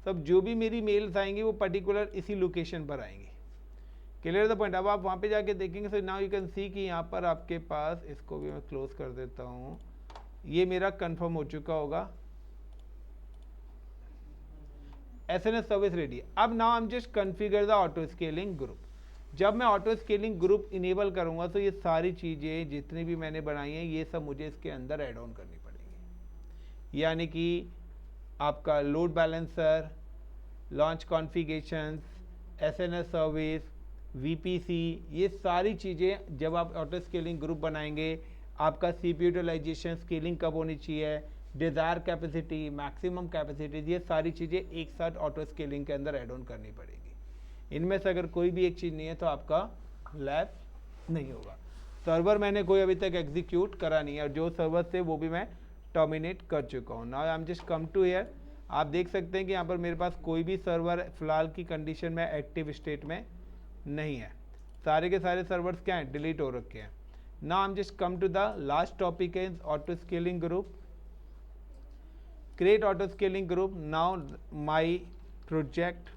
सब जो भी मेरी मेल्स आएंगी वो पर्टिकुलर इसी लोकेशन पर आएंगी। Clear the point? अब आप वहाँ पे जाके देखेंगे so now you can see कि यहाँ पर आपके पास, इसको भी मैं क्लोज कर देता हूँ, ये मेरा कंफर्म हो चुका होगा। SNS service ready. अब now I am just configure the auto scaling group. जब मैं ऑटो स्केलिंग ग्रुप इनेबल करूँगा तो ये सारी चीज़ें जितनी भी मैंने बनाई हैं ये सब मुझे इसके अंदर ऐड ऑन करनी पड़ेंगी, यानी कि आपका load balancer, launch configurations, SNS service, VPC, ये सारी चीज़ें जब आप ऑटो स्केलिंग ग्रुप बनाएंगे, आपका CPU यूटिलाइजेशन स्केलिंग कब होनी चाहिए, डिज़ायर कैपेसिटी, मैक्सिमम कैपेसिटी, ये सारी चीज़ें एक साथ ऑटो स्केलिंग के अंदर ऐड ऑन करनी पड़ेगी। इनमें से अगर कोई भी एक चीज़ नहीं है तो आपका लैब नहीं होगा। सर्वर मैंने कोई अभी तक एग्जीक्यूट करा नहीं है, और जो सर्वर थे वो भी मैं टर्मिनेट कर चुका हूँ। Now I am just come to here. आप देख सकते हैं कि यहाँ पर मेरे पास कोई भी सर्वर फिलहाल की कंडीशन में एक्टिव स्टेट में नहीं है, सारे के सारे सर्वर्स क्या हैं, डिलीट हो रखे हैं। Now I am just come to the last topic is auto scaling group. Create auto scaling group. Now my project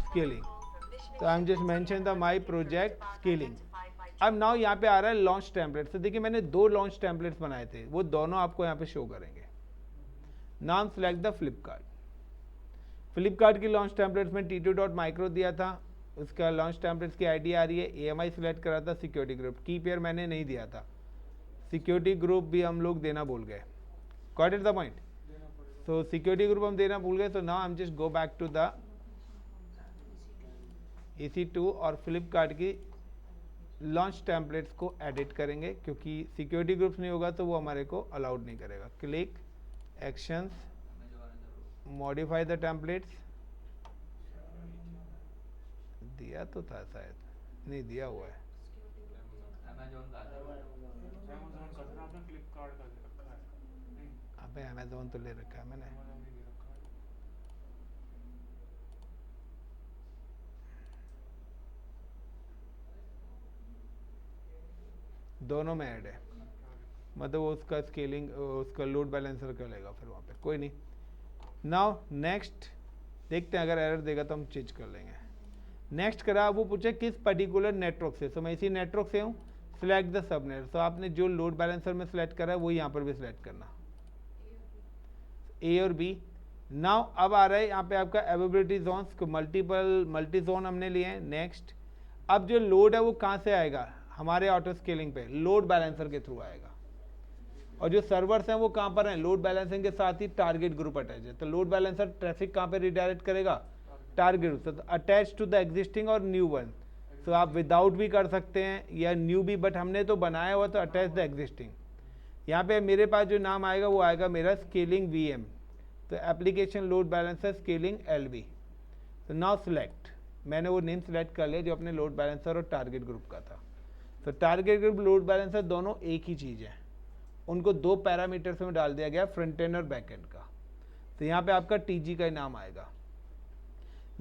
scaling, तो I am just mention the my project scaling. अब now यहाँ पे आ रहा है launch template. तो देखिए मैंने 2 launch templates बनाए थे, वो दोनों आपको यहाँ पे शो करेंगे। नाम सिलेक्ट द फ्लिपकार्ट। फ्लिपकार्ट की लॉन्च टेम्पलेट्स में t2.micro दिया था, उसका लॉन्च टेम्पलेट्स की आईडी आ रही है, AMI सिलेक्ट करा था, सिक्योरिटी ग्रुप। की पेयर मैंने नहीं दिया था, सिक्योरिटी ग्रुप भी हम लोग देना भूल गए। Got it the point. So security group हम देना भूल गए। तो now I am just go back to the EC2 और फ्लिपकार्ट की लॉन्च टेम्पलेट्स को एडिट करेंगे, क्योंकि सिक्योरिटी ग्रुप्स नहीं होगा तो वो हमारे को अलाउड नहीं करेगा। Click actions, modify the templates. दिया तो था शायद, नहीं दिया हुआ है। अमेज़न का था, आपने फ्लिपकार्ट का ले रखा है? नहीं, अबे अमेजोन तो ले रखा है मैंने। अमेज़न नहीं ले रखा है। दोनों में ऐड है, मतलब वो उसका स्केलिंग, उसका लोड बैलेंसर कर लेगा फिर वहाँ पे, कोई नहीं। नाउ नेक्स्ट देखते हैं, अगर एरर देगा तो हम चेंज कर लेंगे। नेक्स्ट करा, वो पूछे किस पर्टिकुलर नेटवर्क से, तो मैं इसी नेटवर्क से हूँ। Select the subnet. तो आपने जो लोड बैलेंसर में सिलेक्ट करा है वो यहाँ पर भी सिलेक्ट करना, A और B। नाउ अब आ रहा है यहाँ पे आपका अवेलेबिलिटी जोन्स को, मल्टी जोन हमने लिए हैं। नेक्स्ट, अब जो लोड है वो कहाँ से आएगा, हमारे ऑटो स्केलिंग पे लोड बैलेंसर के थ्रू आएगा। और जो सर्वर्स हैं वो कहाँ पर हैं, लोड बैलेंसिंग के साथ ही टारगेट ग्रुप अटैच है। तो लोड बैलेंसर ट्रैफिक कहाँ पे रिडायरेक्ट करेगा, टारगेट ग्रुप। तो अटैच टू द एग्जिस्टिंग और न्यू वन। तो आप विदाउट भी कर सकते हैं या न्यू भी, बट हमने तो बनाया हुआ तो अटैच द एग्जिस्टिंग। यहाँ पे मेरे पास जो नाम आएगा वो आएगा मेरा स्केलिंग VM। तो application load balancer scaling LB। तो नाउ सिलेक्ट, मैंने वो नेम सिलेक्ट कर लिया जो अपने लोड बैलेंसर और टारगेट ग्रुप का था। तो टारगेट ग्रुप, लोड बैलेंसर दोनों एक ही चीज़ है, उनको 2 पैरामीटर्स में डाल दिया गया, फ्रंट एंड और बैक एंड का। तो यहाँ पे आपका TG का नाम आएगा।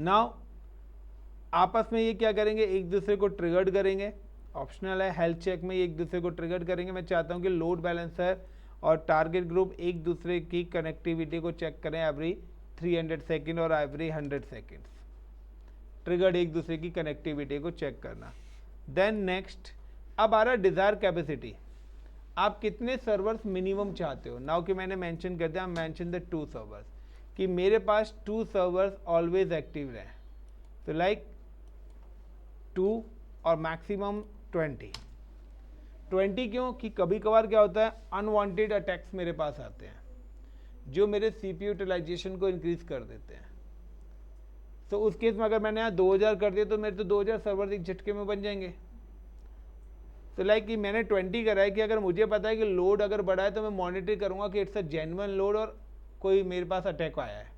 नाउ आपस में ये क्या करेंगे, एक दूसरे को ट्रिगर्ड करेंगे। ऑप्शनल है, हेल्थ चेक में ये एक दूसरे को ट्रिगर्ड करेंगे। मैं चाहता हूँ कि लोड बैलेंसर और टारगेट ग्रुप एक दूसरे की कनेक्टिविटी को चेक करें एवरी 300 सेकेंड और एवरी 100 सेकेंड्स। ट्रिगर्ड एक दूसरे की कनेक्टिविटी को चेक करना। देन नेक्स्ट, अब आ रहा है डिज़ायर कैपेसिटी। आप कितने सर्वर्स मिनिमम चाहते हो। नाउ कि मैंने मेंशन कर दिया, मेंशन द 2 सर्वर्स, कि मेरे पास 2 सर्वर्स ऑलवेज एक्टिव रहें। तो लाइक 2 और मैक्सिमम 20 क्यों, कि कभी कभार क्या होता है, अनवांटेड अटैक्स मेरे पास आते हैं जो मेरे CPU यूटिलाइजेशन को इंक्रीज कर देते हैं। तो उस केस में अगर मैंने यहाँ 2000 कर दिया तो मेरे तो 2000 सर्वर एक झटके में बन जाएंगे। तो लाइक कि मैंने 20 करा है कि अगर मुझे पता है कि लोड अगर बढ़ा है तो मैं मॉनिटर करूंगा कि इट्स अ जेन्युइन लोड और कोई मेरे पास अटैक आया है।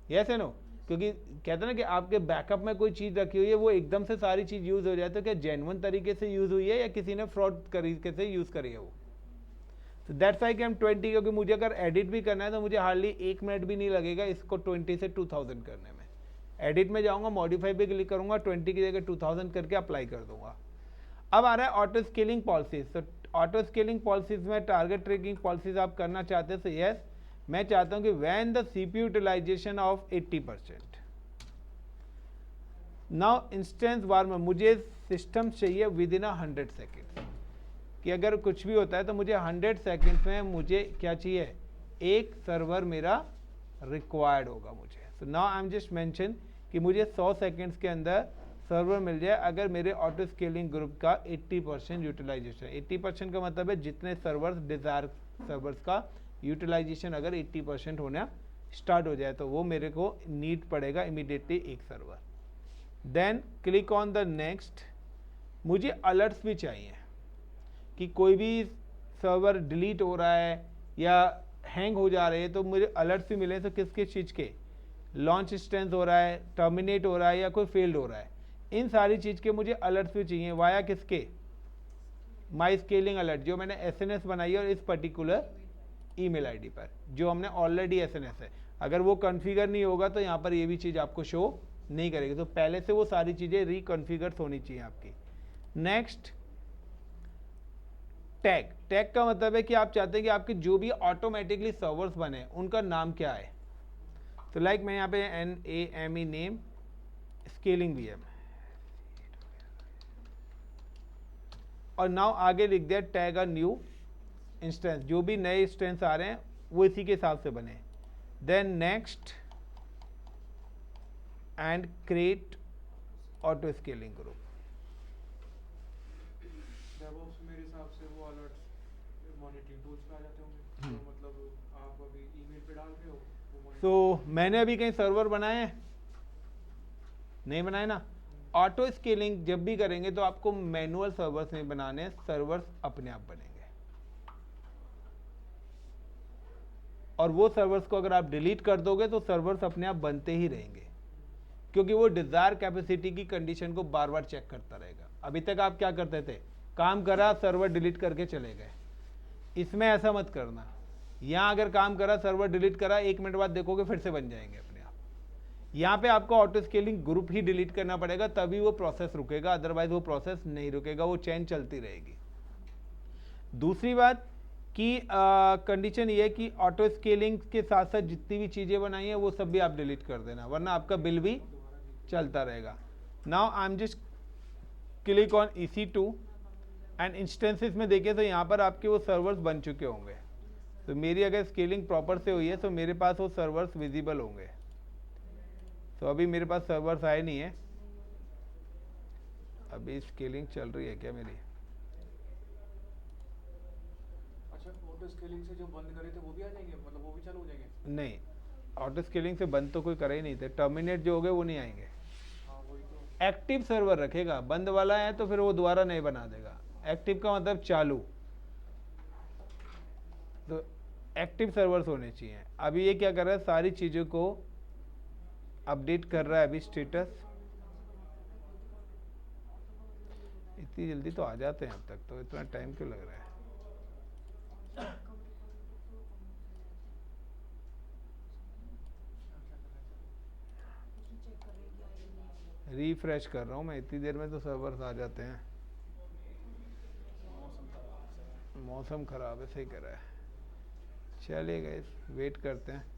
यस है नो, क्योंकि कहते हैं ना कि आपके बैकअप में कोई चीज़ रखी हुई है, वो एकदम से सारी चीज़ यूज़ हो जाए तो क्या जेन्युइन तरीके से यूज़ हुई है या किसी ने फ्रॉड तरीके से यूज़ करी है वो। तो दैट्स वाई कि हम 20, क्योंकि मुझे अगर एडिट भी करना है तो मुझे हार्डली 1 मिनट भी नहीं लगेगा इसको 20 से 2000 करने में। एडिट में जाऊँगा, मॉडिफाई पे क्लिक करूँगा, 20 की जगह 2000 करके अप्लाई कर दूँगा। अब आ रहा है ऑटो स्केलिंग पॉलिसीज। तो ऑटो स्केलिंग पॉलिसीज में टारगेट ट्रैकिंग पॉलिसीज आप करना चाहते हैं तो यस, मैं चाहता हूं कि when the CPU utilization of 80%। Now instance वार में मुझे सिस्टम चाहिए विद इन 100 सेकेंड्स, कि अगर कुछ भी होता है तो मुझे 100 सेकेंड्स में मुझे क्या चाहिए, एक सर्वर मेरा रिक्वायर्ड होगा मुझे। तो now I am just mention कि मुझे 100 सेकेंड्स के अंदर सर्वर मिल जाए अगर मेरे ऑटो स्केलिंग ग्रुप का 80% यूटिलाइजेशन। 80% का मतलब है जितने सर्वर्स, डिज़ायर सर्वर्स का यूटिलाइजेशन अगर 80% होना स्टार्ट हो जाए तो वो मेरे को नीड पड़ेगा इमीडिएटली एक server. Then click on the next. मुझे अलर्ट्स भी चाहिए कि कोई भी सर्वर डिलीट हो रहा है या हैंग हो जा रहे हैं तो मुझे अलर्ट्स भी मिले। तो किस किस चीज़ के, लॉन्च इंस्टेंस हो रहा है, टर्मिनेट हो रहा है या कोई फेल्ड हो रहा है, इन सारी चीज़ के मुझे अलर्ट्स भी चाहिए। वाया किसके, माई स्केलिंग अलर्ट जो मैंने एसएनएस बनाई है और इस पर्टिकुलर ईमेल आईडी पर जो हमने ऑलरेडी एसएनएस है, अगर वो कॉन्फ़िगर नहीं होगा तो यहाँ पर ये भी चीज़ आपको शो नहीं करेगी। तो पहले से वो सारी चीज़ें रिकॉन्फ़िगर होनी चाहिए आपकी। Next tag. टैग का मतलब है कि आप चाहते हैं कि आपके जो भी ऑटोमेटिकली सर्वर्स बने उनका नाम क्या है। तो लाइक मैं यहाँ पे NAME नेम स्केलिंग VM और नाउ आगे लिख दिया टैग अ न्यू इंस्टेंस, जो भी नए इंस्टेंस आ रहे हैं वो इसी के हिसाब से बने। Then next and create auto scaling group. DevOps मेरे हिसाब से वो अलर्ट्स मॉनिटरिंग टूल्स पे आ जाते होंगे, तो मतलब आप अभी ईमेल पे डाल रहे हो वो तो मैंने अभी कहीं सर्वर बनाए हैं? नहीं बनाए ना। ऑटो स्केलिंग जब भी करेंगे तो आपको मैनुअल सर्वर्स नहीं बनाने, सर्वर्स अपने आप बनेंगे। और वो सर्वर्स को अगर आप डिलीट कर दोगे तो सर्वर्स अपने आप बनते ही रहेंगे, क्योंकि वो डिजायर कैपेसिटी की कंडीशन को बार बार चेक करता रहेगा। अभी तक आप क्या करते थे, काम करा सर्वर डिलीट करके चले गए। इसमें ऐसा मत करना। यहाँ अगर काम करा सर्वर डिलीट करा, 1 मिनट बाद देखोगे फिर से बन जाएंगे अपने आप। यहाँ पे आपको ऑटो स्केलिंग ग्रुप ही डिलीट करना पड़ेगा, तभी वो प्रोसेस रुकेगा, अदरवाइज वो प्रोसेस नहीं रुकेगा, वो चेन चलती रहेगी। दूसरी बात कि कंडीशन ये है कि ऑटो स्केलिंग के साथ साथ जितनी भी चीज़ें बनाई हैं वो सब भी आप डिलीट कर देना, वरना आपका बिल भी चलता रहेगा। Now I am just click on EC2 and instances में देखिए तो यहाँ पर आपके वो सर्वर्स बन चुके होंगे। तो मेरी अगर स्केलिंग प्रॉपर से हुई है तो मेरे पास वो सर्वर्स विजिबल होंगे। तो अभी मेरे पास सर्वर्स आए नहीं है, अभी स्केलिंग चल रही है क्या मेरी? अच्छा ऑटो स्केलिंग से जो बंद करे थे वो भी आ जाएंगे, मतलब वो भी चालू हो जाएंगे? नहीं, ऑटो स्केलिंग से बंद तो कोई करे ही नहीं थे, टर्मिनेट जो हो गए वो नहीं आएंगे। हाँ वही तो। एक्टिव सर्वर रखेगा, बंद वाला है तो फिर वो दोबारा नहीं बना देगा। एक्टिव का मतलब चालू, तो एक्टिव सर्वर्स होने चाहिए। अभी ये क्या कर रहा है, सारी चीज़ों को अपडेट कर रहा है अभी स्टेटस। इतनी जल्दी तो आ जाते हैं अब तक, तो इतना टाइम क्यों लग रहा है? रिफ्रेश कर रहा हूँ मैं, इतनी देर में तो सर्वर्स आ जाते हैं। मौसम खराब है, सही कर रहा है। चलिए गाइस, वेट करते हैं।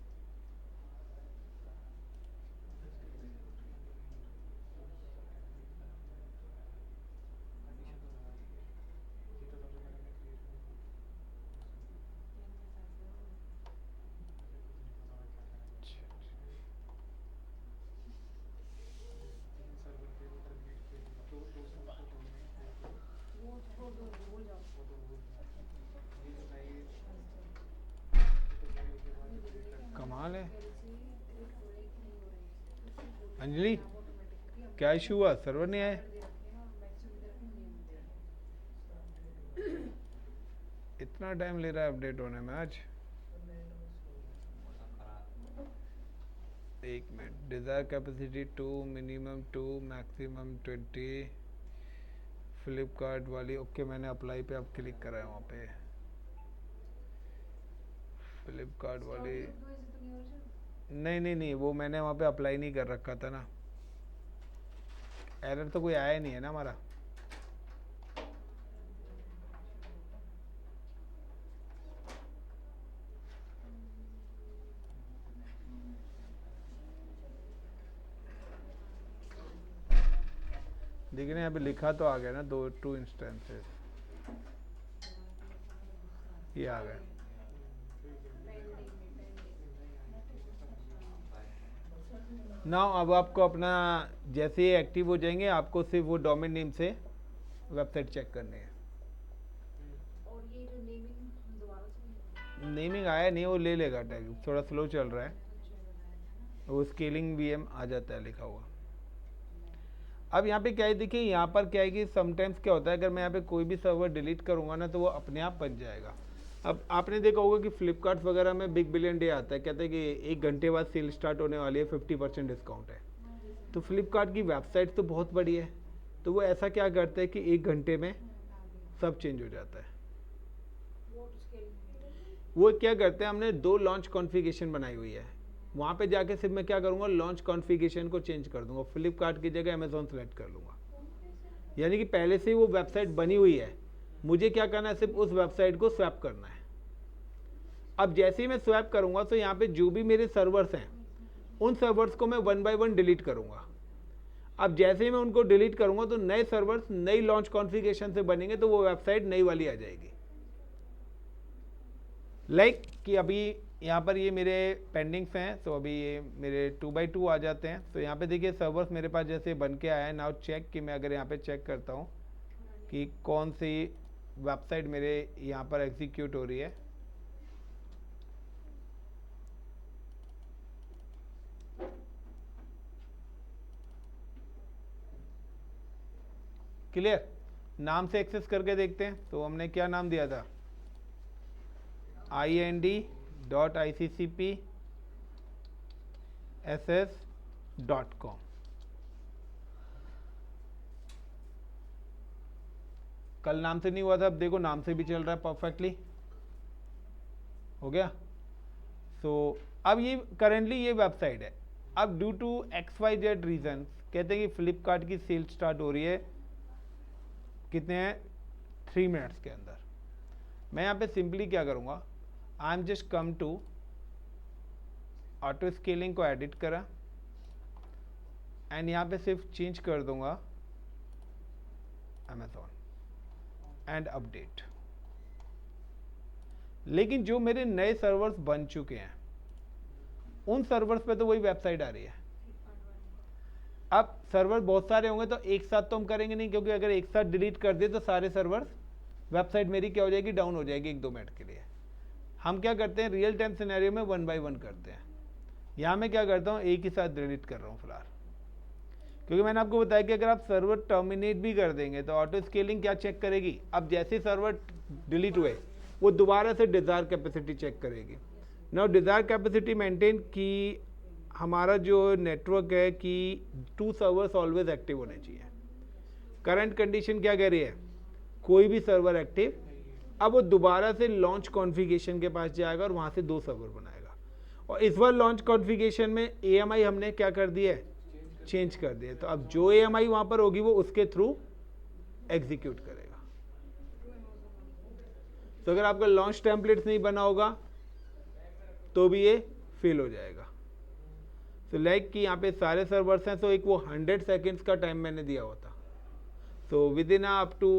कमाल है। अंजलि क्या इशू हुआ, सर्वर नहीं आए? इतना टाइम ले रहा है अपडेट होने में आज? एक minute, desired capacity 2, minimum 2, maximum 20, Flipkart वाली। ओके, मैंने अप्लाई पे अब क्लिक करा है वहाँ पे। फ्लिपकार्ट वाली नहीं, वो मैंने वहाँ पे अप्लाई नहीं कर रखा था ना। एरर तो कोई आया नहीं है ना हमारा। देखिए यहाँ पे लिखा तो आ गया ना, 2 इंस्टेंसेस, ये आ गया। नाउ अब आपको अपना जैसे ही एक्टिव हो जाएंगे, आपको सिर्फ वो डोमेन नेम से वेबसाइट चेक करनी है। और ये जो नेमिंग दोबारा से नेमिंग आया नहीं, वो ले लेगा टैग, थोड़ा स्लो चल रहा है। वो स्केलिंग VM आ जाता है लिखा हुआ। अब यहाँ पे क्या है, देखिए यहाँ पर क्या है कि समटाइम्स क्या होता है, अगर मैं यहाँ पे कोई भी सर्वर डिलीट करूँगा ना तो वो अपने आप बन जाएगा। अब आपने देखा होगा कि फ्लिपकार्ट वगैरह में बिग बिलियन डे आता है, कहते हैं कि 1 घंटे बाद सेल स्टार्ट होने वाली है, 50% डिस्काउंट है। तो फ्लिपकार्ट की वेबसाइट तो बहुत बड़ी है, तो वो ऐसा क्या करते हैं कि 1 घंटे में सब चेंज हो जाता है। What scale? वो क्या करते हैं, हमने 2 लॉन्च कॉन्फ़िगरेशन बनाई हुई है, वहाँ पे जाके सिर्फ मैं क्या करूँगा, लॉन्च कॉन्फ़िगरेशन को चेंज कर दूंगा, फ्लिपकार्ट की जगह अमेज़ॉन सेलेक्ट कर लूँगा। यानी कि पहले से ही वो वेबसाइट बनी हुई है, मुझे क्या करना है, सिर्फ उस वेबसाइट को स्वैप करना है। अब जैसे ही मैं स्वैप करूँगा तो यहाँ पे जो भी मेरे सर्वर्स हैं उन सर्वर्स को मैं 1 बाय 1 डिलीट करूँगा। अब जैसे ही मैं उनको डिलीट करूँगा तो नए सर्वर्स नई लॉन्च कॉन्फ़िगरेशन से बनेंगे, तो वो वेबसाइट नई वाली आ जाएगी। लाइक कि अभी यहाँ पर ये मेरे पेंडिंग्स हैं, तो अभी ये मेरे 2 बाई 2 आ जाते हैं। तो यहाँ पे देखिए सर्वर्स मेरे पास जैसे बन के आया है। नाउ चेक कि मैं अगर यहाँ पे चेक करता हूँ कि कौन सी वेबसाइट मेरे यहाँ पर एग्जीक्यूट हो रही है। क्लियर, नाम से एक्सेस करके देखते हैं। तो हमने क्या नाम दिया था, ind.iccpss.com। कल नाम से नहीं हुआ था, अब देखो नाम से भी चल रहा है परफेक्टली, हो गया। सो अब ये करेंटली ये वेबसाइट है। अब ड्यू टू XYZ रीजन कहते हैं कि फ्लिपकार्ट की सेल स्टार्ट हो रही है, कितने हैं, 3 मिनट्स के अंदर। मैं यहाँ पे सिंपली क्या करूँगा, I am just come to auto scaling को एडिट करा एंड यहाँ पे सिर्फ चेंज कर दूंगा अमेज़ॉन एंड अपडेट। लेकिन जो मेरे नए सर्वर्स बन चुके हैं उन सर्वर्स पे तो वही वेबसाइट आ रही है। अब सर्वर बहुत सारे होंगे तो एक साथ तो हम करेंगे नहीं, क्योंकि अगर एक साथ डिलीट कर दे तो सारे सर्वर्स, वेबसाइट मेरी क्या हो जाएगी, डाउन हो जाएगी 1-2 मिनट के लिए। हम क्या करते हैं, रियल टाइम सिनेरियो में 1 बाय 1 करते हैं। यहाँ मैं क्या करता हूँ, एक ही साथ डिलीट कर रहा हूँ फिलहाल, क्योंकि मैंने आपको बताया कि अगर आप सर्वर टर्मिनेट भी कर देंगे तो ऑटो स्केलिंग क्या चेक करेगी, अब जैसे सर्वर डिलीट हुए वो दोबारा से डिज़ायर कैपेसिटी चेक करेगी। नाउ डिज़ायर कैपेसिटी मेंटेन कि हमारा जो नेटवर्क है कि 2 सर्वर्स ऑलवेज एक्टिव होने चाहिए। करंट कंडीशन क्या कह रही है, कोई भी सर्वर एक्टिव। अब वो दोबारा से लॉन्च कॉन्फ़िगरेशन के पास जाएगा और वहाँ से 2 सर्वर बनाएगा। और इस बार लॉन्च कॉन्फ़िगरेशन में AMI हमने क्या कर दिया है, चेंज कर दिया। तो अब जो AMI वहाँ पर होगी वो उसके थ्रू एग्जीक्यूट करेगा। तो अगर आपका लॉन्च टेम्पलेट्स नहीं बना होगा तो भी ये फेल हो जाएगा। तो लाइक कि यहाँ पे सारे सर्वर्स हैं, तो एक वो 100 सेकेंड्स का टाइम मैंने दिया हुआ था। तो within up to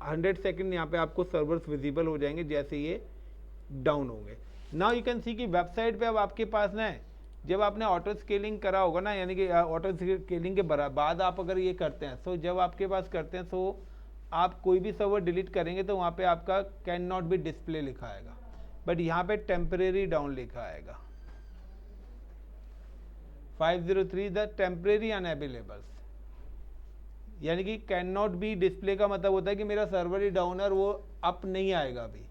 100 second यहाँ पे आपको सर्वर्स विजिबल हो जाएंगे जैसे ये डाउन होंगे। नाउ यू कैन सी कि वेबसाइट पे अब आपके पास ना है, जब आपने ऑटो स्केलिंग करा होगा ना, यानी कि ऑटो स्केलिंग के बाद आप अगर ये करते हैं, तो जब आपके पास करते हैं तो आप कोई भी सर्वर डिलीट करेंगे तो वहाँ पे आपका कैन नॉट बी डिस्प्ले लिखा आएगा, बट यहाँ पे टेम्परेरी डाउन लिखा आएगा। 503 द टेम्परेरी अनअवेलेबल्स, यानी कि कैन नॉट बी डिस्प्ले का मतलब होता है कि मेरा सर्वर ही डाउन है और वो अप नहीं आएगा अभी।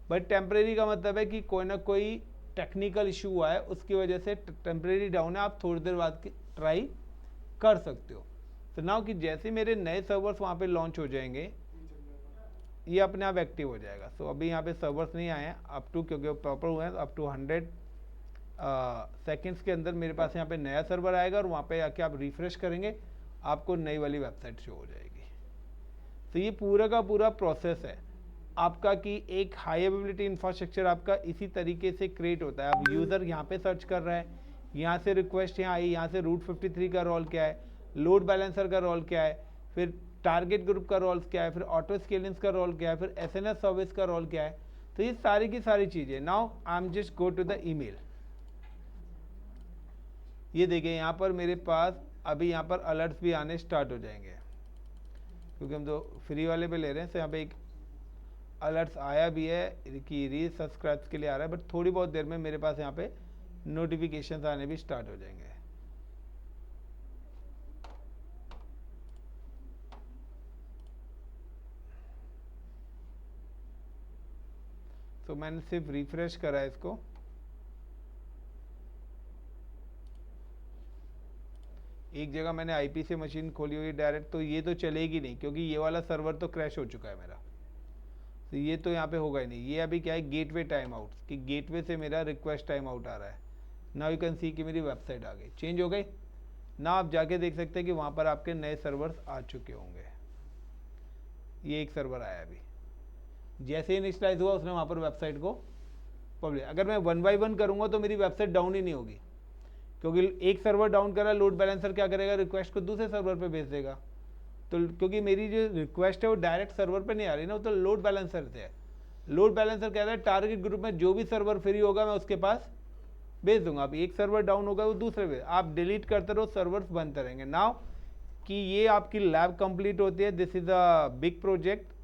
बट टेम्परेरी का मतलब है कि कोई ना कोई टेक्निकल इशू हुआ है, उसकी वजह से टेम्परेरी डाउन है, आप थोड़ी देर बाद ट्राई कर सकते हो। तो नाउ कि जैसे मेरे नए सर्वर्स वहाँ पे लॉन्च हो जाएंगे, ये अपने आप एक्टिव हो जाएगा। सो अभी यहाँ पे सर्वर्स नहीं आए हैं अप टू, क्योंकि वो प्रॉपर हुए हैं, अप टू 100 सेकेंड्स के अंदर मेरे पास यहाँ पे नया सर्वर आएगा और वहाँ पे आके आप रिफ्रेश करेंगे, आपको नई वाली वेबसाइट शो हो जाएगी। तो ये पूरा का पूरा प्रोसेस है आपका कि एक हाई अवेलेबिलिटी इंफ्रास्ट्रक्चर आपका इसी तरीके से क्रिएट होता है। अब यूज़र यहाँ पे सर्च कर रहा है, यहाँ से रिक्वेस्ट यहाँ आई, यहाँ से रूट 53 का रोल क्या है, लोड बैलेंसर का रोल क्या है, फिर टारगेट ग्रुप का रोल क्या है, फिर ऑटो स्केलिंग का रोल क्या है, फिर SNS सर्विस का रोल क्या है। तो ये सारी की सारी चीज़ें। Now I am just go to the email. ये देखिए यहाँ पर मेरे पास अभी यहाँ पर अलर्ट्स भी आने स्टार्ट हो जाएंगे, क्योंकि हम तो फ्री वाले पे ले रहे हैं। तो यहाँ पे एक अलर्ट्स आया भी है कि री सब्सक्राइब्स के लिए आ रहा है, बट थोड़ी बहुत देर में मेरे पास यहाँ पे नोटिफिकेशंस आने भी स्टार्ट हो जाएंगे। तो मैंने सिर्फ रिफ्रेश करा है इसको, एक जगह मैंने IP से मशीन खोली हुई डायरेक्ट, तो ये तो चलेगी नहीं क्योंकि ये वाला सर्वर तो क्रैश हो चुका है मेरा। तो ये तो यहाँ पे होगा ही नहीं। ये अभी क्या है, गेटवे टाइम आउट, कि गेटवे से मेरा रिक्वेस्ट टाइम आउट आ रहा है। नाउ यू कैन सी कि मेरी वेबसाइट आ गई, चेंज हो गई ना। आप जाके देख सकते हैं कि वहाँ पर आपके नए सर्वर्स आ चुके होंगे। ये एक सर्वर आया अभी, जैसे ही इनिशियलाइज हुआ उसने वहाँ पर वेबसाइट को पब्लिक। अगर मैं 1 बाय 1 करूँगा तो मेरी वेबसाइट डाउन ही नहीं होगी, क्योंकि एक सर्वर डाउन करा, लोड बैलेंसर क्या करेगा, रिक्वेस्ट को दूसरे सर्वर पे भेज देगा। तो क्योंकि मेरी जो रिक्वेस्ट है वो डायरेक्ट सर्वर पे नहीं आ रही ना, वो तो लोड बैलेंसर से है। लोड बैलेंसर कह रहा है टारगेट ग्रुप में जो भी सर्वर फ्री होगा मैं उसके पास भेज दूंगा। अब एक सर्वर डाउन होगा वो दूसरे पे, आप डिलीट करते रहो, सर्वर्स बनते रहेंगे। नाउ कि ये आपकी लैब कंप्लीट होती है, this is a big project.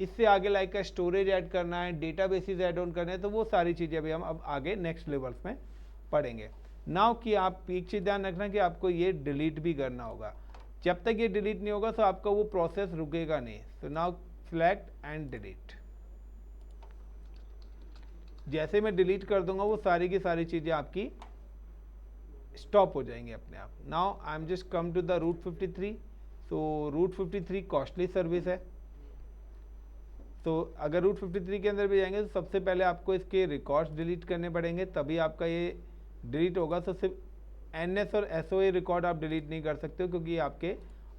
इससे आगे लाइक का स्टोरेज ऐड करना है, डेटाबेसेस ऐड ऑन करना है, तो वो सारी चीज़ें अभी हम अब आगे नेक्स्ट लेवल्स में पढ़ेंगे। नाउ कि आप एक चीज़ ध्यान रखना कि आपको ये डिलीट भी करना होगा। जब तक ये डिलीट नहीं होगा तो आपका वो प्रोसेस रुकेगा नहीं। तो नाउ सिलेक्ट एंड डिलीट। जैसे मैं डिलीट कर दूंगा वो सारी की सारी चीज़ें आपकी स्टॉप हो जाएंगी अपने आप। Now I am just come to the route 53। तो रूट 53 कॉस्टली सर्विस है। तो अगर रूट 53 के अंदर भी जाएंगे तो सबसे पहले आपको इसके रिकॉर्ड्स डिलीट करने पड़ेंगे, तभी आपका ये डिलीट होगा। तो सिर्फ NS और SOA रिकॉर्ड आप डिलीट नहीं कर सकते हो, क्योंकि ये आपके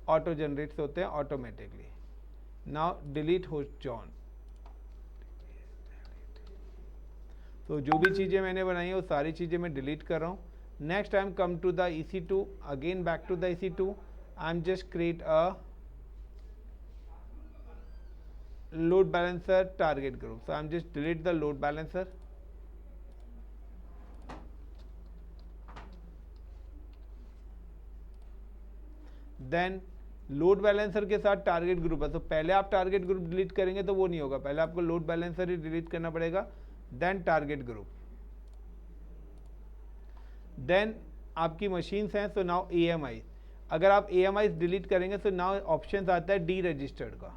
ऑटो जनरेट्स होते हैं automatically. Now delete host John. तो जो भी चीज़ें मैंने बनाई है वो सारी चीज़ें मैं डिलीट कर रहा हूँ। Next I am come to the EC2, again back to the EC2। I am just create a load balancer target group. So I'm just delete the load balancer. Then load balancer के साथ target group है, तो पहले आप target group delete करेंगे तो वो नहीं होगा, पहले आपको लोड बैलेंसर ही डिलीट करना पड़ेगा, देन टारगेट ग्रुप, देन आपकी मशीन्स हैं। सो नाउ AMI, अगर आप AMI डिलीट करेंगे तो नाउ ऑप्शन आता है डी रजिस्टर्ड का।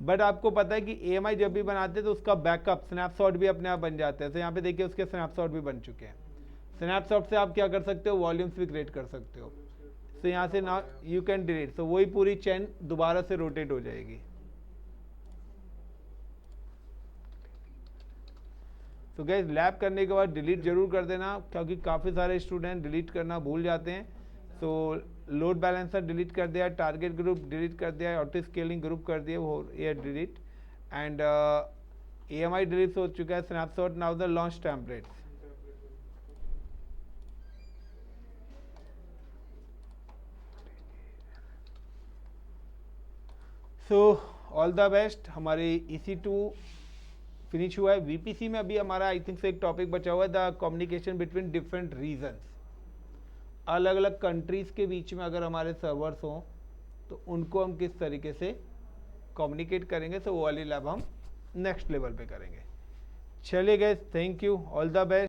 बट आपको पता है कि AMI जब भी बनाते हैं तो उसका बैकअप स्नैपशॉट भी अपने आप बन जाते हैं। तो यहाँ पे देखिए उसके स्नैपशॉट भी बन चुके हैं। स्नैपशॉट से आप क्या कर सकते हो, वॉल्यूम्स भी क्रिएट कर सकते हो। तो यहाँ से ना यू कैन डिलीट, तो वही पूरी चेन दोबारा से रोटेट हो जाएगी। तो गाइस लैब करने के बाद डिलीट जरूर कर देना, क्योंकि काफ़ी सारे स्टूडेंट डिलीट करना भूल जाते हैं। तो लोड बैलेंसर डिलीट कर दिया, टारगेट ग्रुप डिलीट कर दिया, ऑटो स्केलिंग ग्रुप कर दिया, वो ये डिलीट, एंड AMI डिलीट हो चुका है, snapshot. Now the launch templates. So all the best. हमारे EC2 फिनिश हुआ है। VPC में अभी हमारा आई थिंक से एक टॉपिक बचा हुआ है, the communication between different regions. अलग अलग कंट्रीज़ के बीच में अगर हमारे सर्वर्स हों तो उनको हम किस तरीके से कम्युनिकेट करेंगे, तो वो वाली लैब हम नेक्स्ट लेवल पे करेंगे। चलिए guys, thank you, all the best.